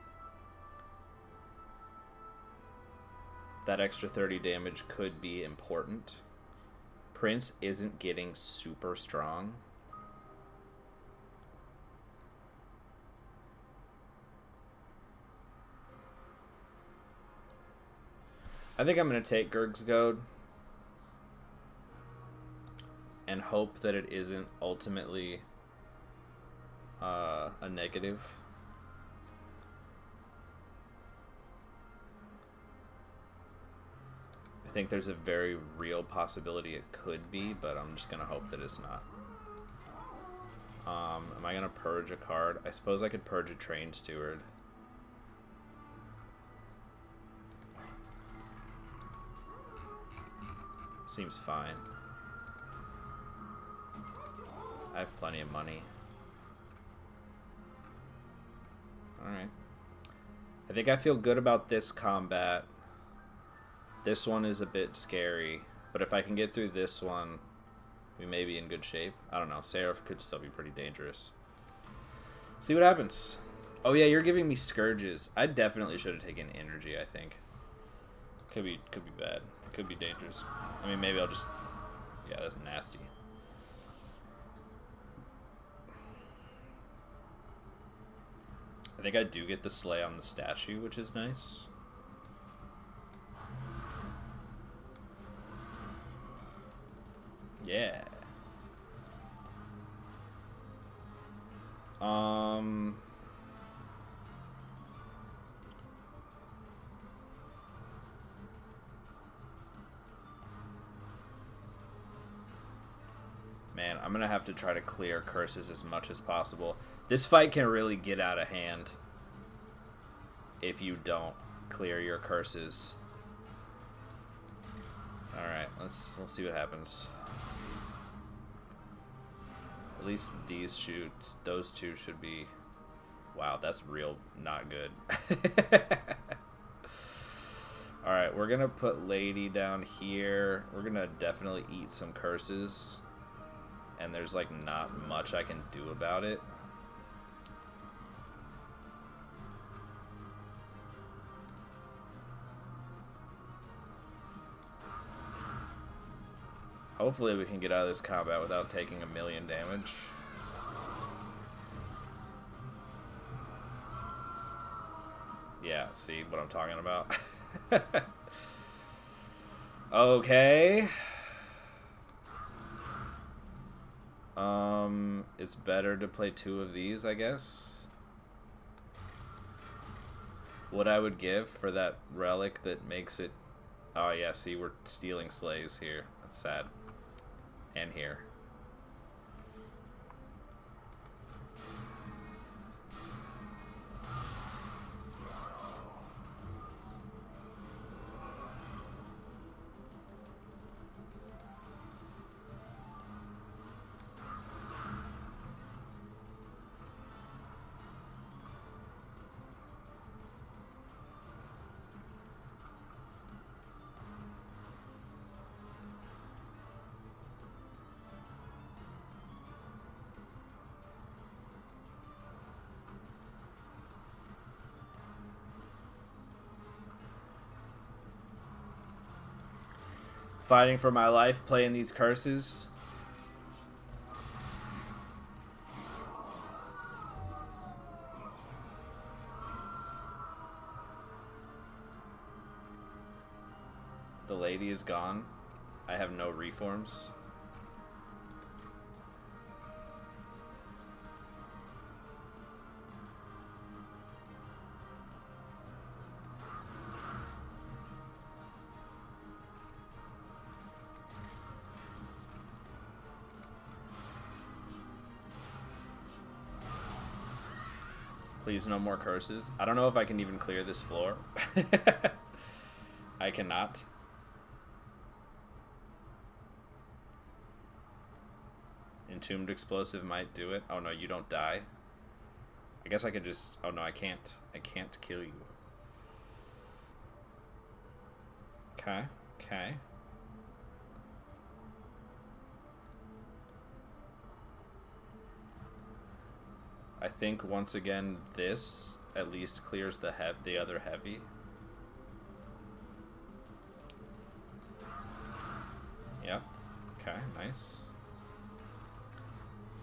That extra 30 damage could be important. Prince isn't getting super strong. I think I'm going to take Gurg's Goad and hope that it isn't ultimately a negative. I think there's a very real possibility it could be, but I'm just going to hope that it's not. Am I going to purge a card? I suppose I could purge a Train Steward. Seems fine. I have plenty of money. Alright. I think I feel good about this combat. This one is a bit scary, but if I can get through this one, we may be in good shape. I don't know. Seraph could still be pretty dangerous. See what happens. Oh yeah, you're giving me Scourges. I definitely should have taken Energy, I think. Could be bad. Could be dangerous. I mean, maybe I'll just... Yeah, that's nasty. I think I do get the Slay on the statue, which is nice. Yeah. Man, I'm gonna have to try to clear curses as much as possible. This fight can really get out of hand if you don't clear your curses. Alright, we'll see what happens. At least those two should be... Wow, that's real not good. Alright, we're gonna put Lady down here. We're gonna definitely eat some curses. And there's like not much I can do about it. Hopefully we can get out of this combat without taking 1,000,000 damage. Yeah, see what I'm talking about? Okay. It's better to play 2 of these, I guess. What I would give for that relic that makes it... Oh yeah, see, we're stealing slays here. That's sad. And here. Fighting for my life, playing these curses. The lady is gone. I have no reforms. Please, no more curses. I don't know if I can even clear this floor. I cannot. Entombed Explosive might do it. Oh no, you don't die. I guess I could just... Oh no, I can't. I can't kill you. Okay, okay. I think once again this at least clears the other heavy. Yep. Okay, nice.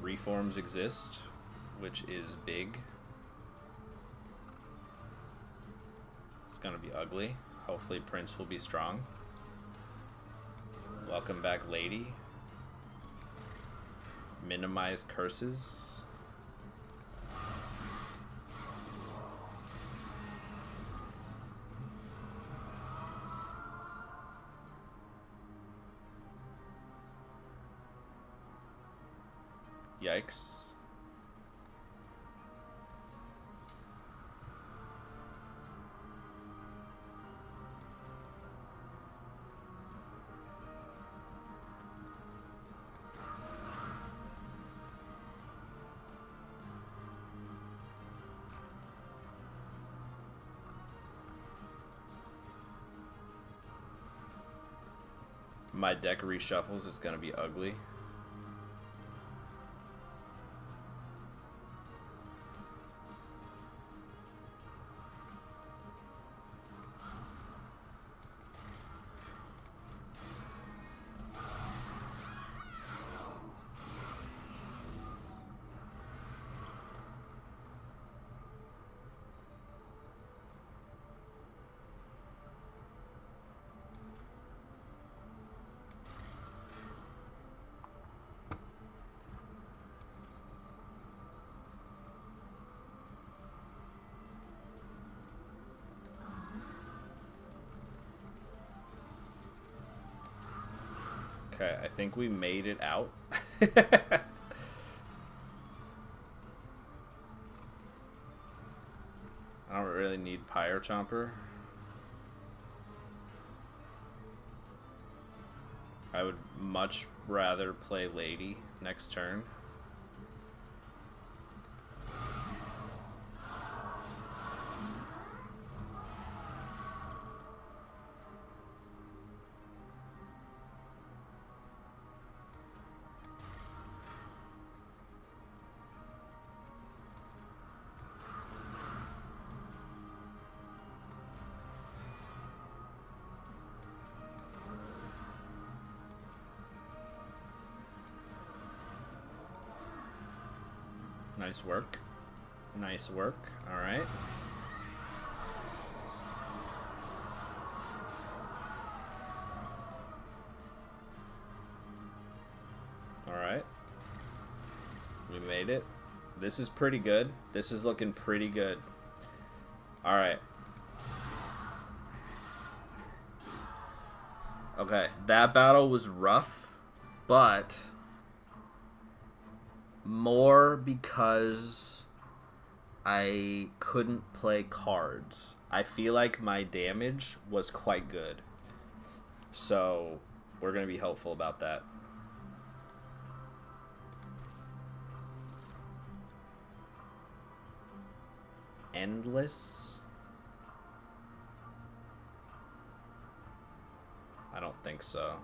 Reforms exist, which is big. It's gonna be ugly. Hopefully Prince will be strong. Welcome back, lady. Minimize curses. Yikes. My deck reshuffles is gonna be ugly. Okay, I think we made it out. I don't really need Pyre Chomper. I would much rather play Lady next turn. Nice work. Nice work. All right. All right. We made it. This is pretty good. This is looking pretty good. All right. Okay, that battle was rough, but more because I couldn't play cards. I feel like my damage was quite good. So we're going to be hopeful about that. Endless? I don't think so.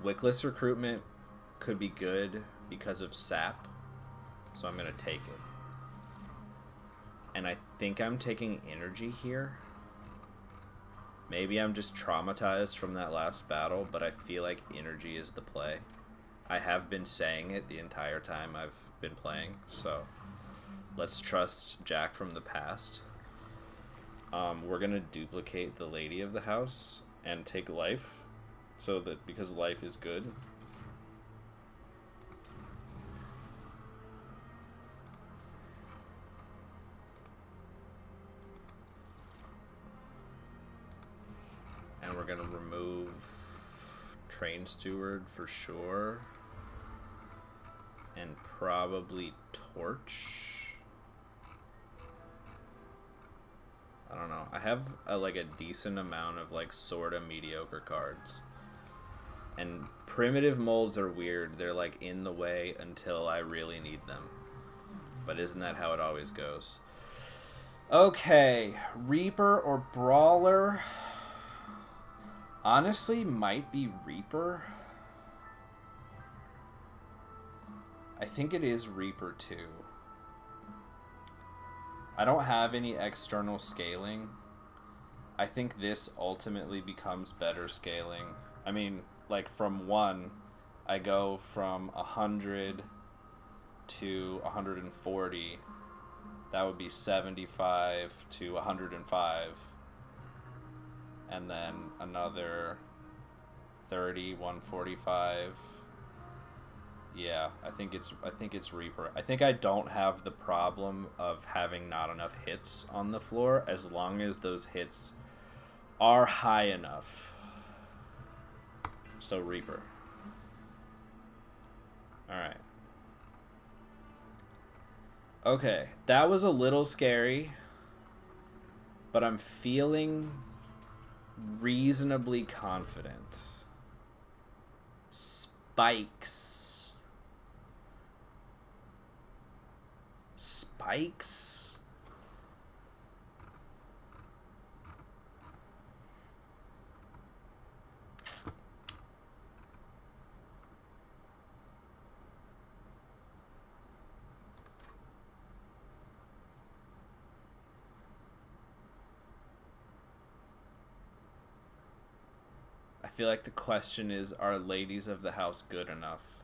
Wickless recruitment could be good because of sap, so I'm gonna take it. And I think I'm taking energy here. Maybe I'm just traumatized from that last battle, but I feel like energy is the play. I have been saying it the entire time I've been playing, so let's trust Jack from the past. We're gonna duplicate the lady of the house and take life, so that because life is good. And we're gonna remove Train Steward for sure, and probably Torch. I don't know. I have like a decent amount of like sort of mediocre cards. And primitive molds are weird. They're like in the way until I really need them. But isn't that how it always goes? Okay, Reaper or Brawler? Honestly, might be Reaper. I think it is Reaper too. I don't have any external scaling. I think this ultimately becomes better scaling. I mean, like from 1, I go from 100 to 140. That would be 75 to 105. And then another 30, 145. Yeah, I think it's Reaper. I think I don't have the problem of having not enough hits on the floor as long as those hits are high enough. So Reaper. All right. Okay, that was a little scary, but I'm feeling reasonably confident. Spikes. Spikes? I feel like the question is, are ladies of the house good enough?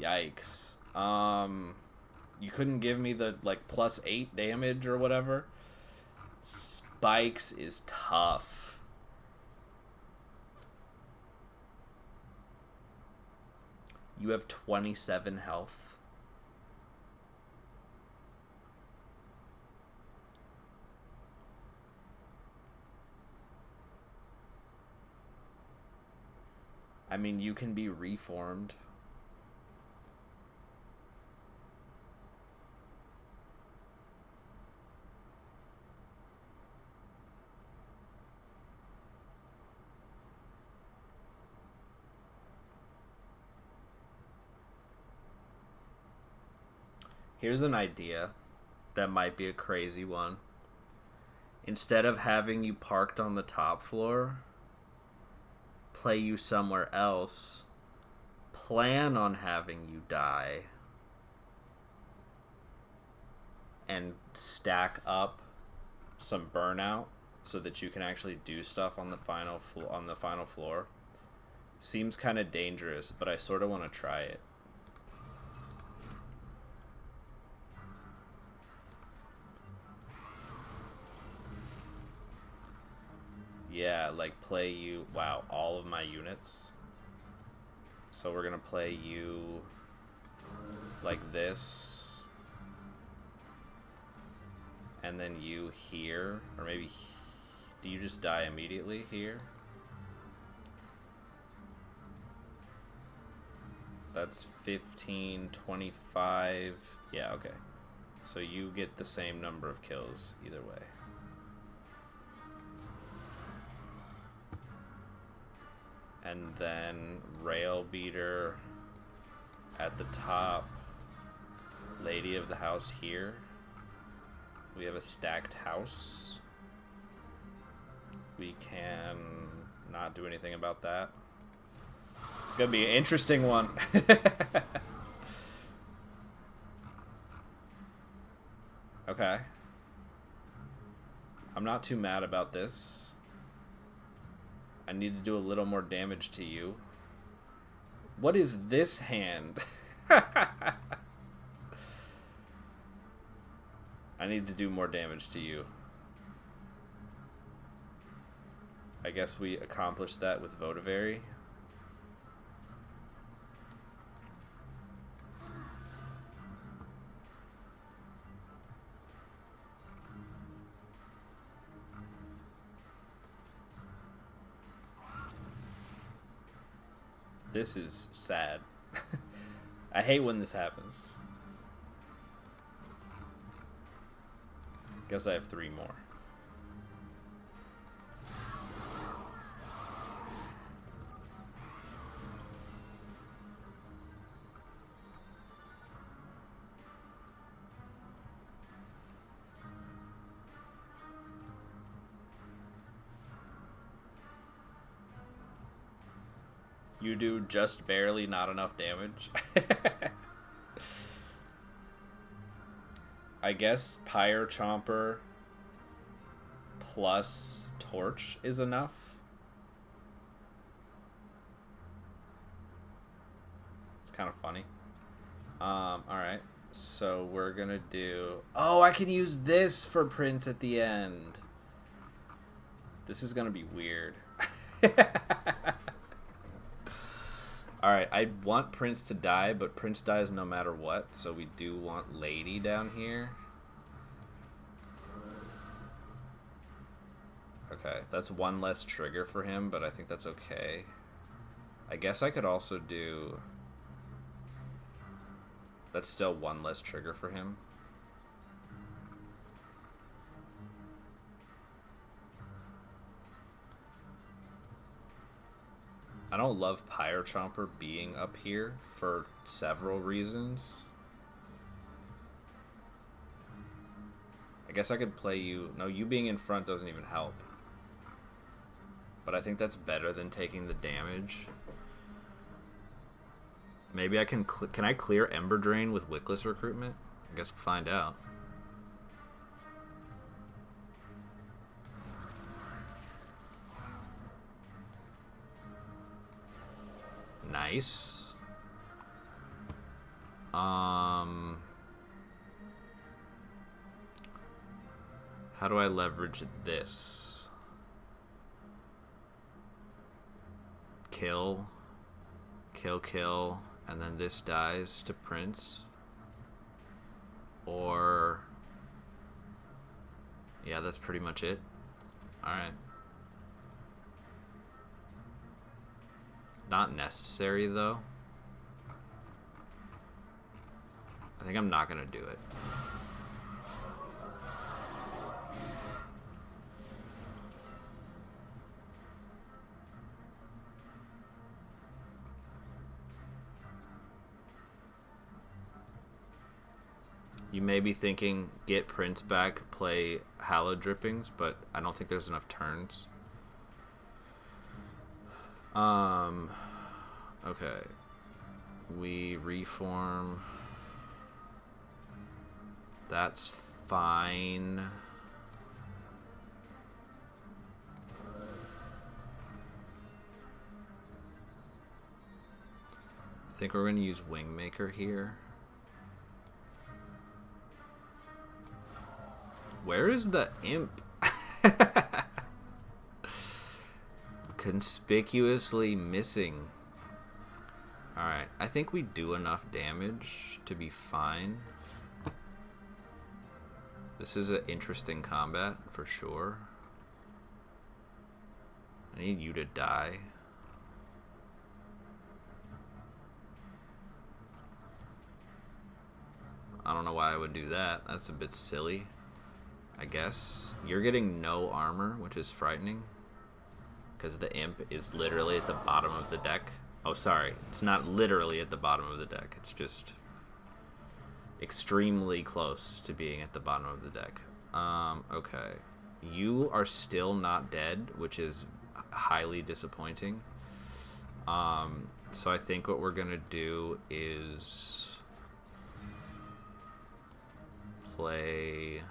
Yikes. You couldn't give me the like +8 damage or whatever. Spikes is tough. You have 27 health. I mean, you can be reformed. Here's an idea that might be a crazy one. Instead of having you parked on the top floor, play you somewhere else, plan on having you die, and stack up some burnout so that you can actually do stuff on the final floor. Seems kind of dangerous, but I sort of want to try it. Yeah, like play you... Wow, all of my units. So we're gonna play you like this. And then you here. Or maybe... Do you just die immediately here? That's 15, 25... Yeah, okay. So you get the same number of kills either way. And then rail beater at the top, lady of the house here. We have a stacked house. We can not do anything about that. It's gonna be an interesting one. Okay. I'm not too mad about this. I need to do a little more damage to you. What is this hand? I need to do more damage to you. I guess we accomplished that with Votivary. This is sad. I hate when this happens. Guess I have 3 more. You do just barely not enough damage. I guess Pyre Chomper plus Torch is enough. kind of funny. Alright. So we're gonna do... Oh, I can use this for Prince at the end. This is gonna be weird. Alright, I want Prince to die, but Prince dies no matter what, so we do want Lady down here. Okay, that's one less trigger for him, but I think that's okay. I guess I could also do... That's still one less trigger for him. I don't love Pyre Chomper being up here for several reasons. I guess I could play you... No, you being in front doesn't even help. But I think that's better than taking the damage. Maybe I can... Can I clear Ember Drain with Wickless Recruitment? I guess we'll find out. Nice. How do I leverage this? Kill. Kill, kill. And then this dies to Prince. Or... Yeah, that's pretty much it. Alright. Not necessary, though. I think I'm not gonna do it. You may be thinking, get Prince back, play Hallow Drippings, but I don't think there's enough turns. Okay. We reform. That's fine. I think we're going to use Wingmaker here. Where is the imp? Conspicuously missing. Alright, I think we do enough damage to be fine. This is an interesting combat, for sure. I need you to die. I don't know why I would do that. That's a bit silly, I guess. You're getting no armor, which is frightening. Because the imp is literally at the bottom of the deck. Oh, sorry. It's not literally at the bottom of the deck. It's just extremely close to being at the bottom of the deck. Okay. You are still not dead, which is highly disappointing. So I think what we're going to do is play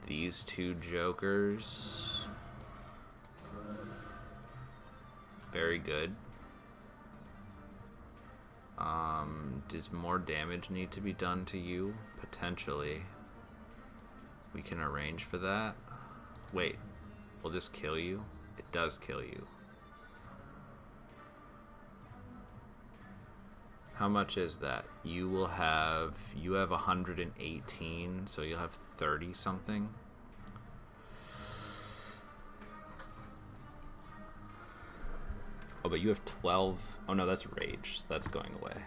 these two jokers. Very good. Does more damage need to be done to you? Potentially. We can arrange for that. Wait, will this kill you? It does kill you. How much is that? You have 118, so you'll have 30 something. Oh, but you have 12. Oh no, that's rage. That's going away.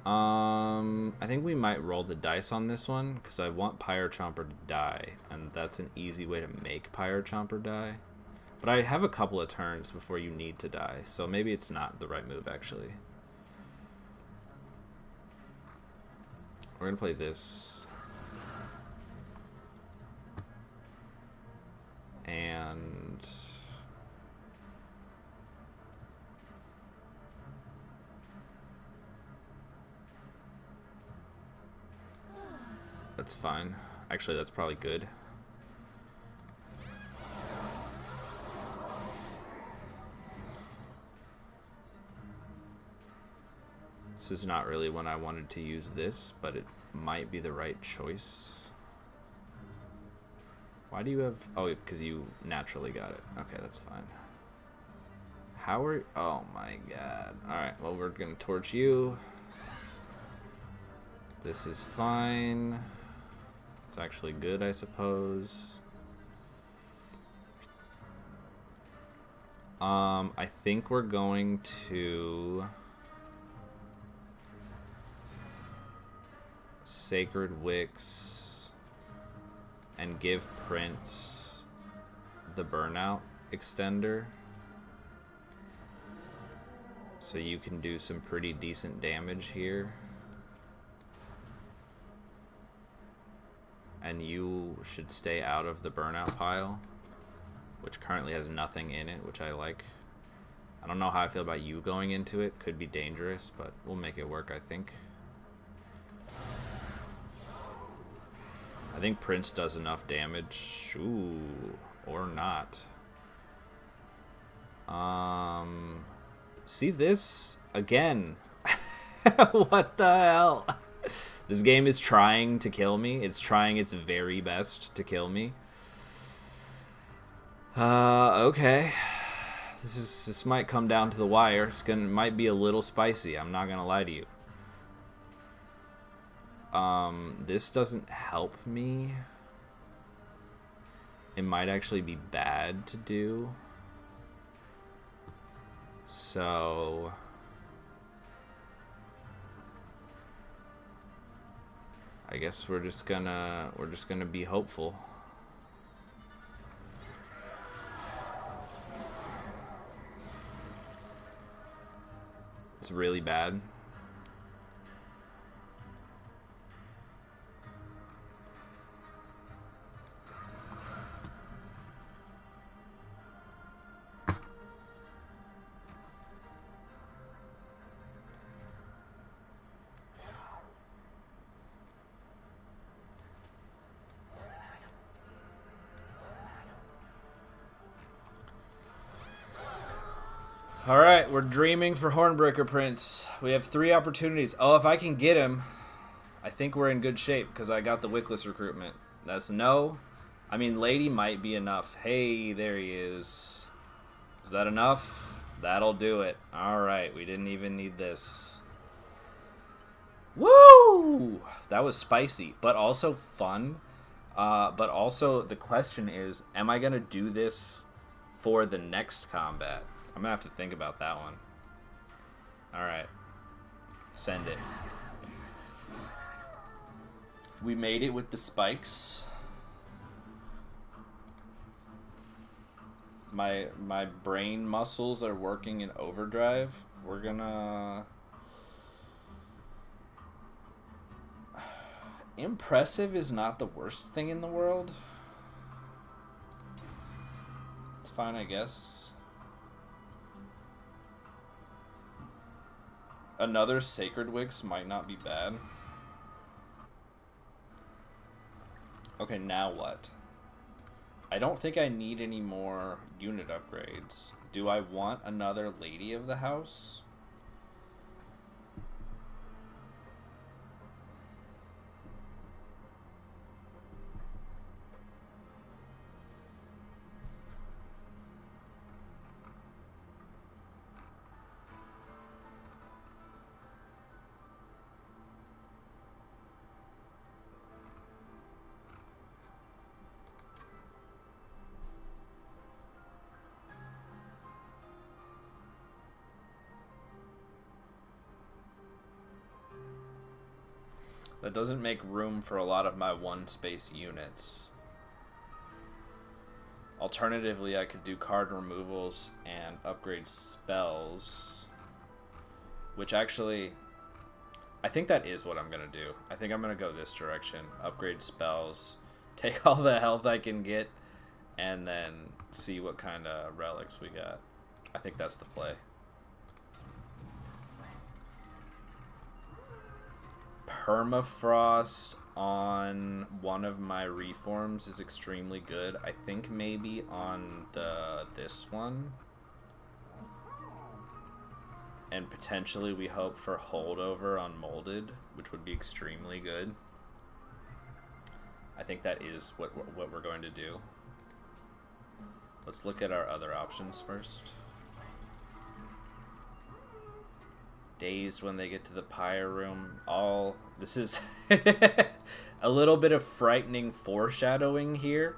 I think we might roll the dice on this one because I want Pyre Chomper to die, and that's an easy way to make Pyre Chomper die. But I have a couple of turns before you need to die, so maybe it's not the right move actually. We're gonna play this. And that's fine. Actually, that's probably good. This is not really when I wanted to use this, but it might be the right choice. Why do you have... Oh, because you naturally got it. Okay, that's fine. How are... Oh my god. Alright, well, we're gonna torch you. This is fine. It's actually good, I suppose. I think we're going to... Sacred Wicks and give Prince the burnout extender so you can do some pretty decent damage here, and you should stay out of the burnout pile, which currently has nothing in it, which I like. I don't know how I feel about you going into it. Could be dangerous, but we'll make it work, I think. I think Prince does enough damage. Ooh, or not. See this? Again. What the hell? This game is trying to kill me. It's trying its very best to kill me. Okay. This might come down to the wire. It might be a little spicy. I'm not gonna lie to you. This doesn't help me. It might actually be bad to do. So I guess we're just gonna be hopeful. It's really bad. Alright, we're dreaming for Hornbreaker Prince. We have 3 opportunities. Oh, if I can get him, I think we're in good shape because I got the Wickless recruitment. That's no. I mean, Lady might be enough. Hey, there he is. Is that enough? That'll do it. Alright, we didn't even need this. Woo! That was spicy, but also fun. But also, the question is, am I going to do this for the next combat? I'm going to have to think about that one. Alright. Send it. We made it with the spikes. My brain muscles are working in overdrive. We're gonna... Impressive is not the worst thing in the world. It's fine, I guess. Another Sacred Wicks might not be bad. Okay, now what? I don't think I need any more unit upgrades. Do I want another Lady of the House? That doesn't make room for a lot of my one-space units. Alternatively, I could do card removals and upgrade spells. Which actually... I think that is what I'm going to do. I think I'm going to go this direction. Upgrade spells. Take all the health I can get. And then see what kind of relics we got. I think that's the play. Permafrost on one of my reforms is extremely good. I think maybe on this one. And potentially we hope for holdover on molded, which would be extremely good. I think that is what we're going to do. Let's look at our other options first. Dazed when they get to the pyre room. This is a little bit of frightening foreshadowing here.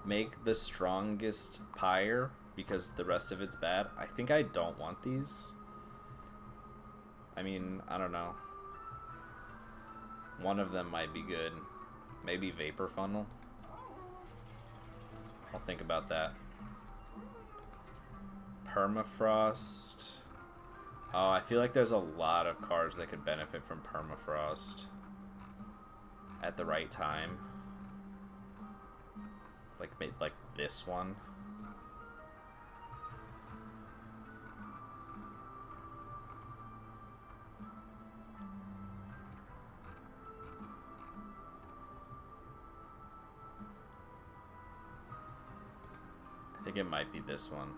Make the strongest pyre because the rest of it's bad. I think I don't want these. I mean, I don't know. One of them might be good. Maybe Vapor Funnel. I'll think about that. Permafrost. Oh, I feel like there's a lot of cards that could benefit from Permafrost at the right time. Like this one. I think it might be this one.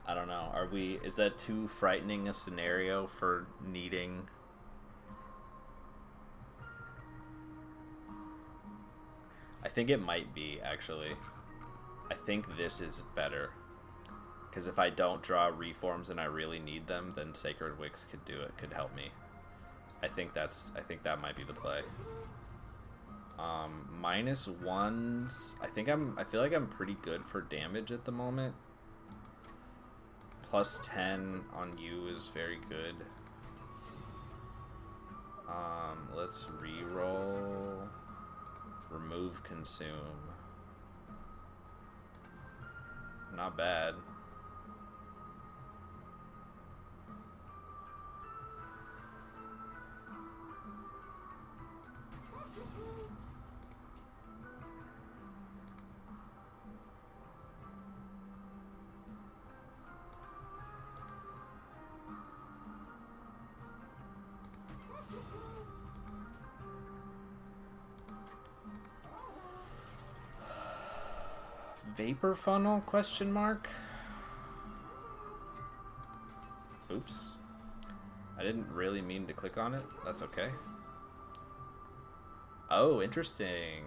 I don't know. Is that too frightening a scenario for needing? I think it might be, actually. I think this is better. Because if I don't draw reforms and I really need them, then Sacred Wicks could do it, could help me. I think that might be the play. -1s. I feel like I'm pretty good for damage at the moment. +10 on you is very good. Let's re-roll. Remove consume. Not bad. Vapor Funnel, question mark? Oops. I didn't really mean to click on it. That's okay. Oh, interesting.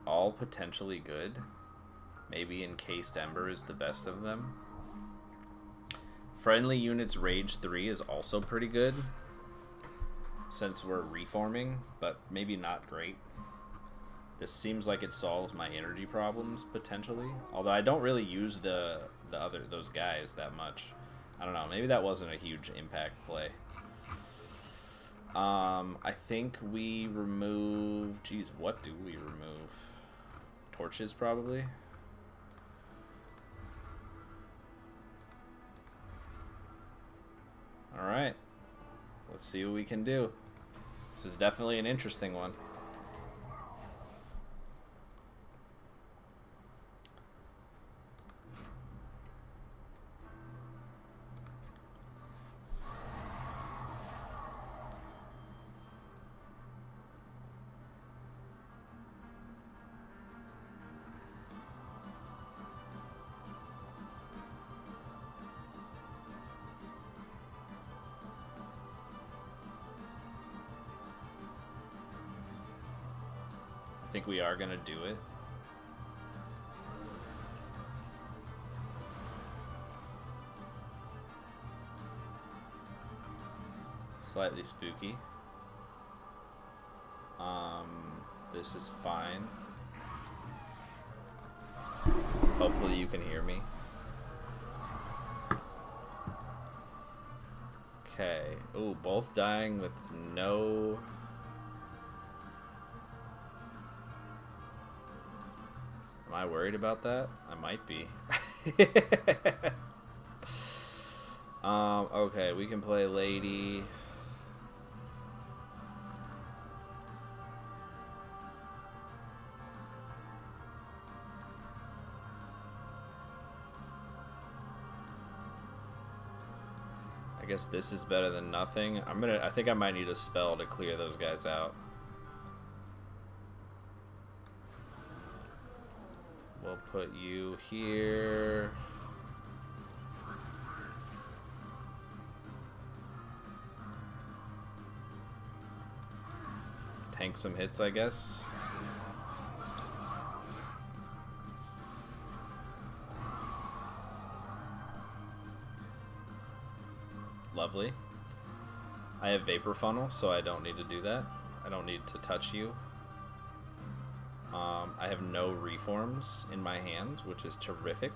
All potentially good. Maybe Encased Ember is the best of them. Friendly units Rage 3 is also pretty good, since we're reforming, but maybe not great. This seems like it solves my energy problems, potentially. Although I don't really use those guys that much. I don't know, maybe that wasn't a huge impact play. I think we remove... Geez, what do we remove? Torches, probably? Alright. Let's see what we can do. This is definitely an interesting one. I think we are gonna do it. Slightly spooky. This is fine. Hopefully you can hear me. Okay. Ooh, both dying with no... Am I worried about that? I might be. Okay, we can play Lady. I guess this is better than nothing. I think I might need a spell to clear those guys out. We'll put you here. Tank some hits, I guess. Lovely. I have Vapor Funnel, so I don't need to do that. I don't need to touch you. I have no reforms in my hand, which is terrific.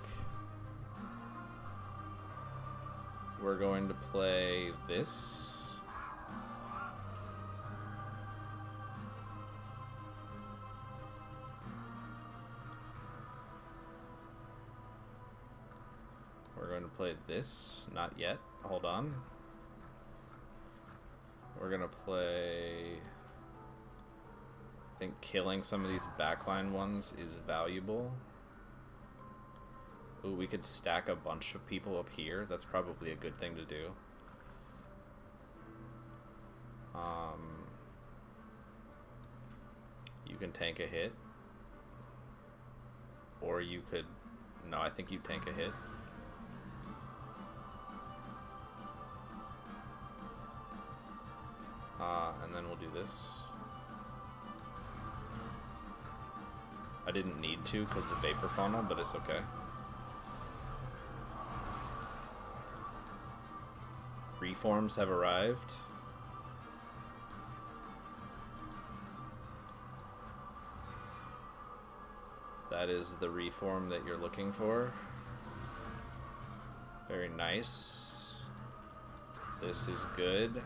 We're going to play this. We're going to play this. Not yet. Hold on. We're going to play... I think killing some of these backline ones is valuable. Ooh, we could stack a bunch of people up here. That's probably a good thing to do. You can tank a hit. Or you could... No, I think you tank a hit. And then we'll do this. I didn't need to because of Vapor Funnel, but it's okay. Reforms have arrived. That is the reform that you're looking for. Very nice. This is good.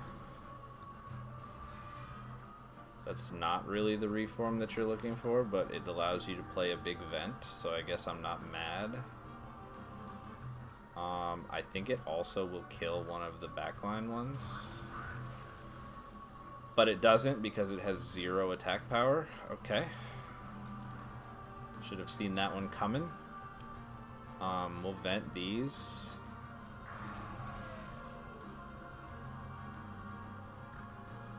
That's not really the reform that you're looking for, but it allows you to play a big vent, so I guess I'm not mad. I think it also will kill one of the backline ones. But it doesn't because it has 0 attack power. Okay. Should have seen that one coming. We'll vent these.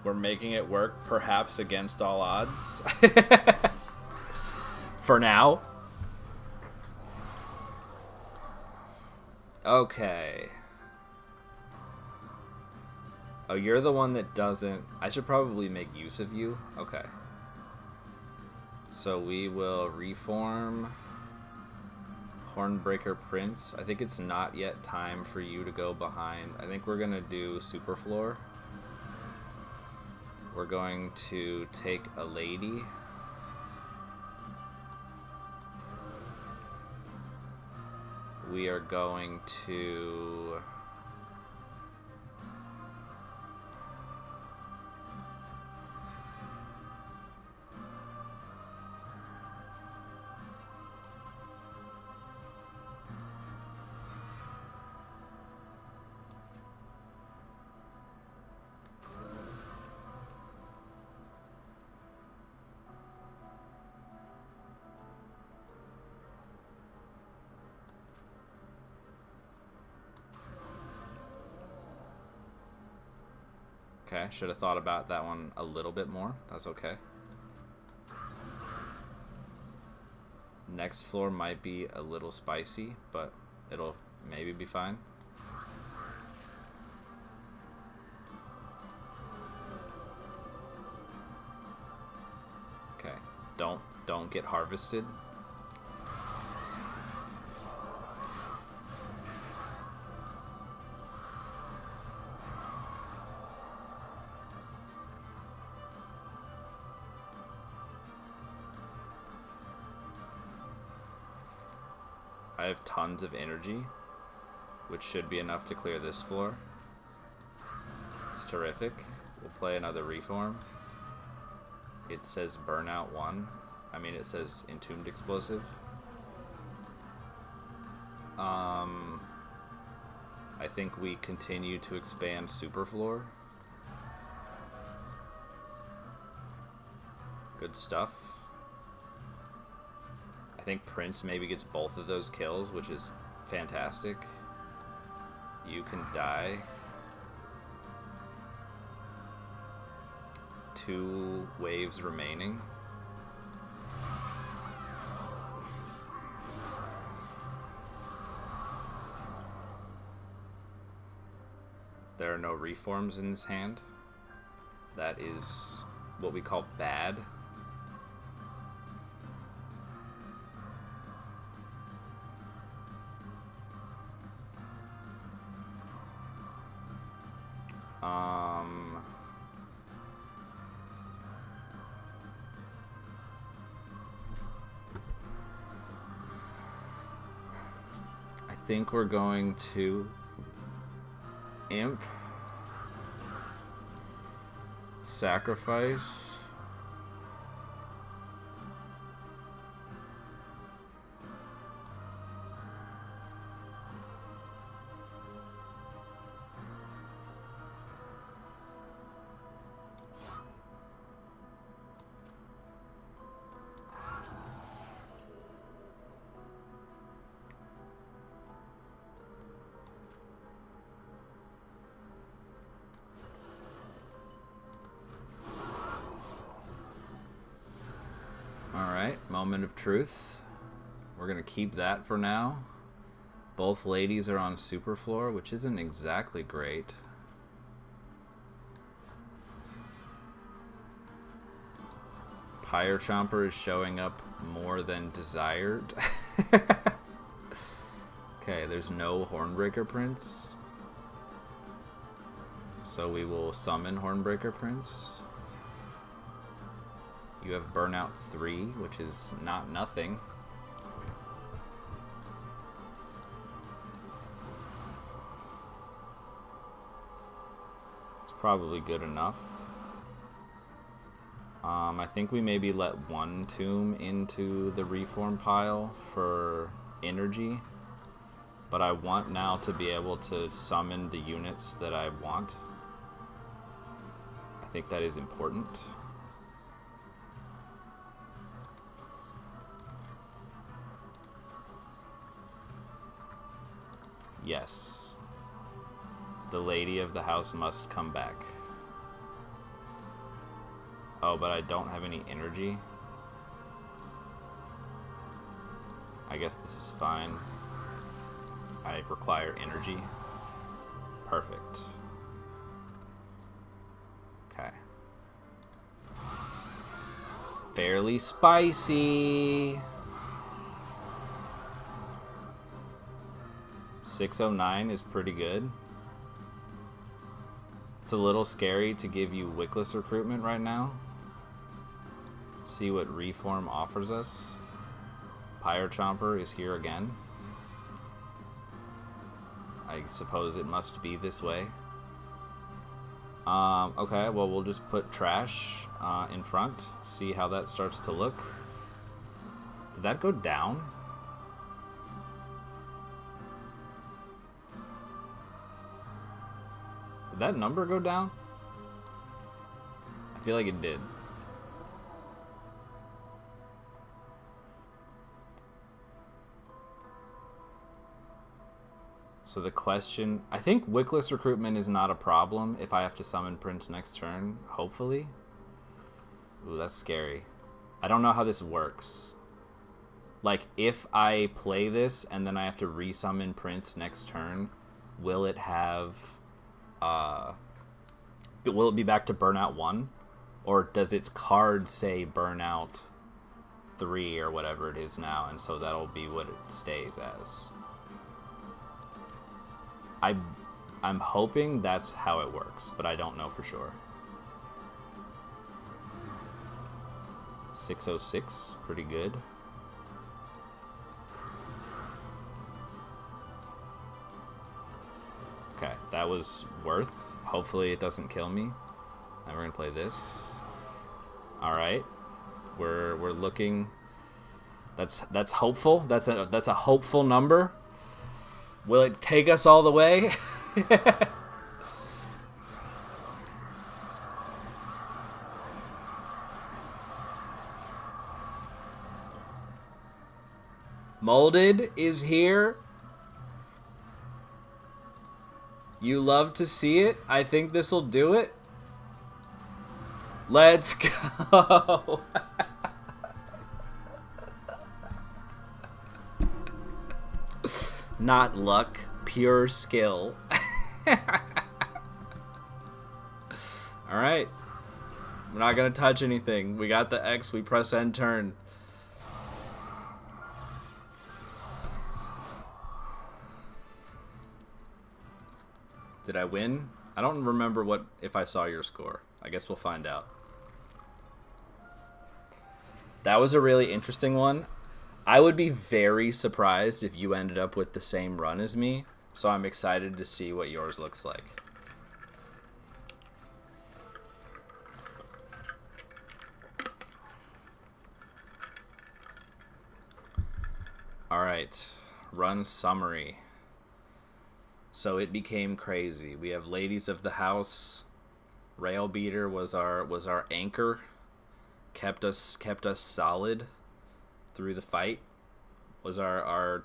We're making it work, perhaps against all odds. For now. Okay. Oh, you're the one that doesn't... I should probably make use of you. Okay. So we will reform Hornbreaker Prince. I think it's not yet time for you to go behind. I think we're going to do Superfloor. We're going to take a lady. We are going to... Okay, should have thought about that one a little bit more. That's okay. Next floor might be a little spicy, but it'll maybe be fine. Okay, don't get harvested. I have tons of energy, which should be enough to clear this floor. It's terrific. We'll play another reform. It says Burnout 1. I mean, it says Entombed Explosive. I think we continue to expand Superfloor. Good stuff. I think Prince maybe gets both of those kills, which is fantastic. You can die. 2 waves remaining. There are no reforms in this hand. That is what we call bad. I think we're going to imp, sacrifice, moment of truth. We're gonna keep that for now. Both ladies are on Superfloor, which isn't exactly great. Pyre Chomper is showing up more than desired. Okay, there's no Hornbreaker Prince. So we will summon Hornbreaker Prince. You have Burnout 3, which is not nothing. It's probably good enough. I think we maybe let 1 tomb into the reform pile for energy. But I want now to be able to summon the units that I want. I think that is important. Yes. The lady of the house must come back. Oh, but I don't have any energy. I guess this is fine. I require energy. Perfect. Okay. Fairly spicy. 609 is pretty good. It's a little scary to give you Wickless recruitment right now. See what Reform offers us. Pyre Chomper is here again. I suppose it must be this way. Okay, well, we'll just put Trash in front. See how that starts to look. Did that go down? Did that number go down? I feel like it did. So the question, I think Wickless recruitment is not a problem if I have to summon Prince next turn, hopefully. Ooh, that's scary. I don't know how this works. Like, if I play this and then I have to resummon Prince next turn, will it have, will it be back to Burnout 1? Or does its card say Burnout 3 or whatever it is now, and so that'll be what it stays as? I'm hoping that's how it works, but I don't know for sure. 606, pretty good. Okay, that was worth. Hopefully it doesn't kill me. Now we're gonna play this. All right, we're looking. That's hopeful. That's a hopeful number. Will it take us all the way? Molded is here. You love to see it. I think this will do it. Let's go. Not luck, pure skill. Alright. We're not going to touch anything. We got the X. We press end turn. Did I win? I don't remember if I saw your score. I guess we'll find out. That was a really interesting one. I would be very surprised if you ended up with the same run as me, so I'm excited to see what yours looks like. Alright, run summary. So it became crazy. We have Ladies of the House. Rail Beater was our anchor. Kept us solid through the fight. Was our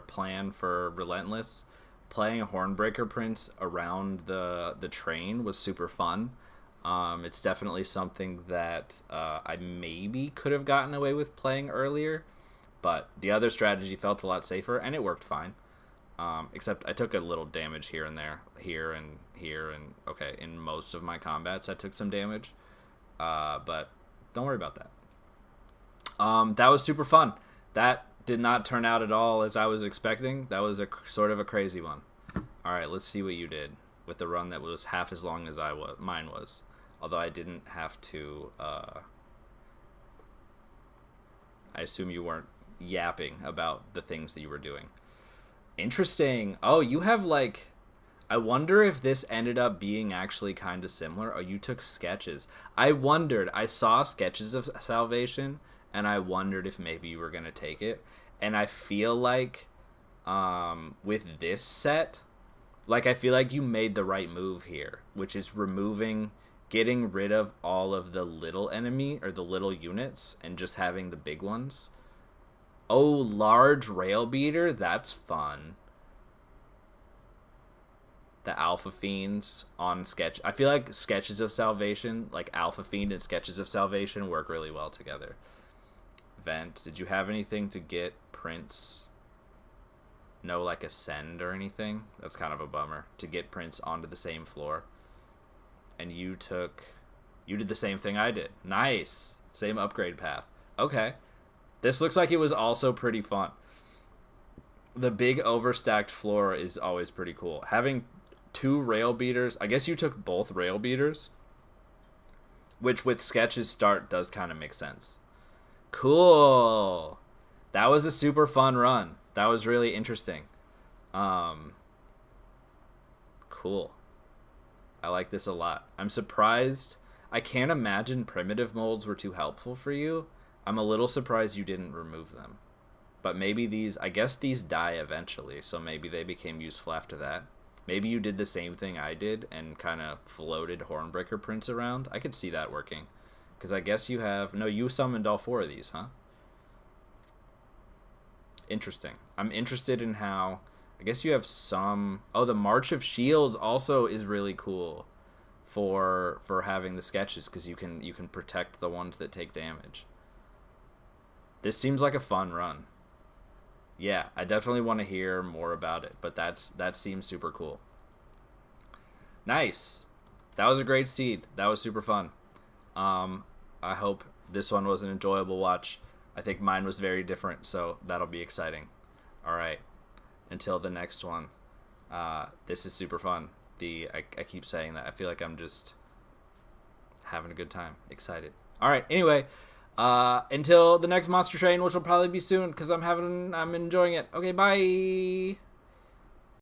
plan for Relentless. Playing a Hornbreaker Prince around the train was super fun. It's definitely something that I maybe could have gotten away with playing earlier, but the other strategy felt a lot safer, and it worked fine. Except I took a little damage here and there, here and okay, in most of my combats I took some damage, but don't worry about that. That was super fun. That did not turn out at all as I was expecting. That was a sort of a crazy one. All right, let's see what you did with the run that was half as long as mine was. Although I didn't have to. I assume you weren't yapping about the things that you were doing. Interesting. Oh, you have like... I wonder if this ended up being actually kind of similar. Oh, you took sketches. I wondered. I saw sketches of Salvation, and I wondered if maybe you were going to take it. And I feel like with this set, like I feel like you made the right move here, which is getting rid of all of the little enemy, or the little units, and just having the big ones. Oh, large rail beater? That's fun. The Alpha Fiends on sketch. I feel like Sketches of Salvation, like Alpha Fiend and Sketches of Salvation, work really well together. Vent. Did you have anything to get Prince? No, like Ascend or anything? That's kind of a bummer. To get Prince onto the same floor. And you did the same thing I did. Nice. Same upgrade path. Okay. This looks like it was also pretty fun. The big overstacked floor is always pretty cool. Having 2 rail beaters. I guess you took both rail beaters, which with Sketch's start does kind of make sense. Cool. That was a super fun run. That was really interesting. Cool. I like this a lot. I'm surprised. I can't imagine primitive molds were too helpful for you. I'm a little surprised you didn't remove them. But maybe I guess these die eventually, so maybe they became useful after that. Maybe you did the same thing I did and kind of floated Hornbreaker Prince around. I could see that working. Because I guess you summoned all 4 of these, huh? Interesting. I'm interested in how, I guess you have some... Oh, the March of Shields also is really cool for having the sketches, because you can protect the ones that take damage. This seems like a fun run. Yeah, I definitely want to hear more about it, but that seems super cool. Nice. That was a great seed. That was super fun. I hope this one was an enjoyable watch. I think mine was very different, so that'll be exciting. All right. Until the next one. This is super fun. I keep saying that. I feel like I'm just having a good time. Excited. All right. Anyway, until the next Monster Train, which will probably be soon because I'm enjoying it. Okay, bye.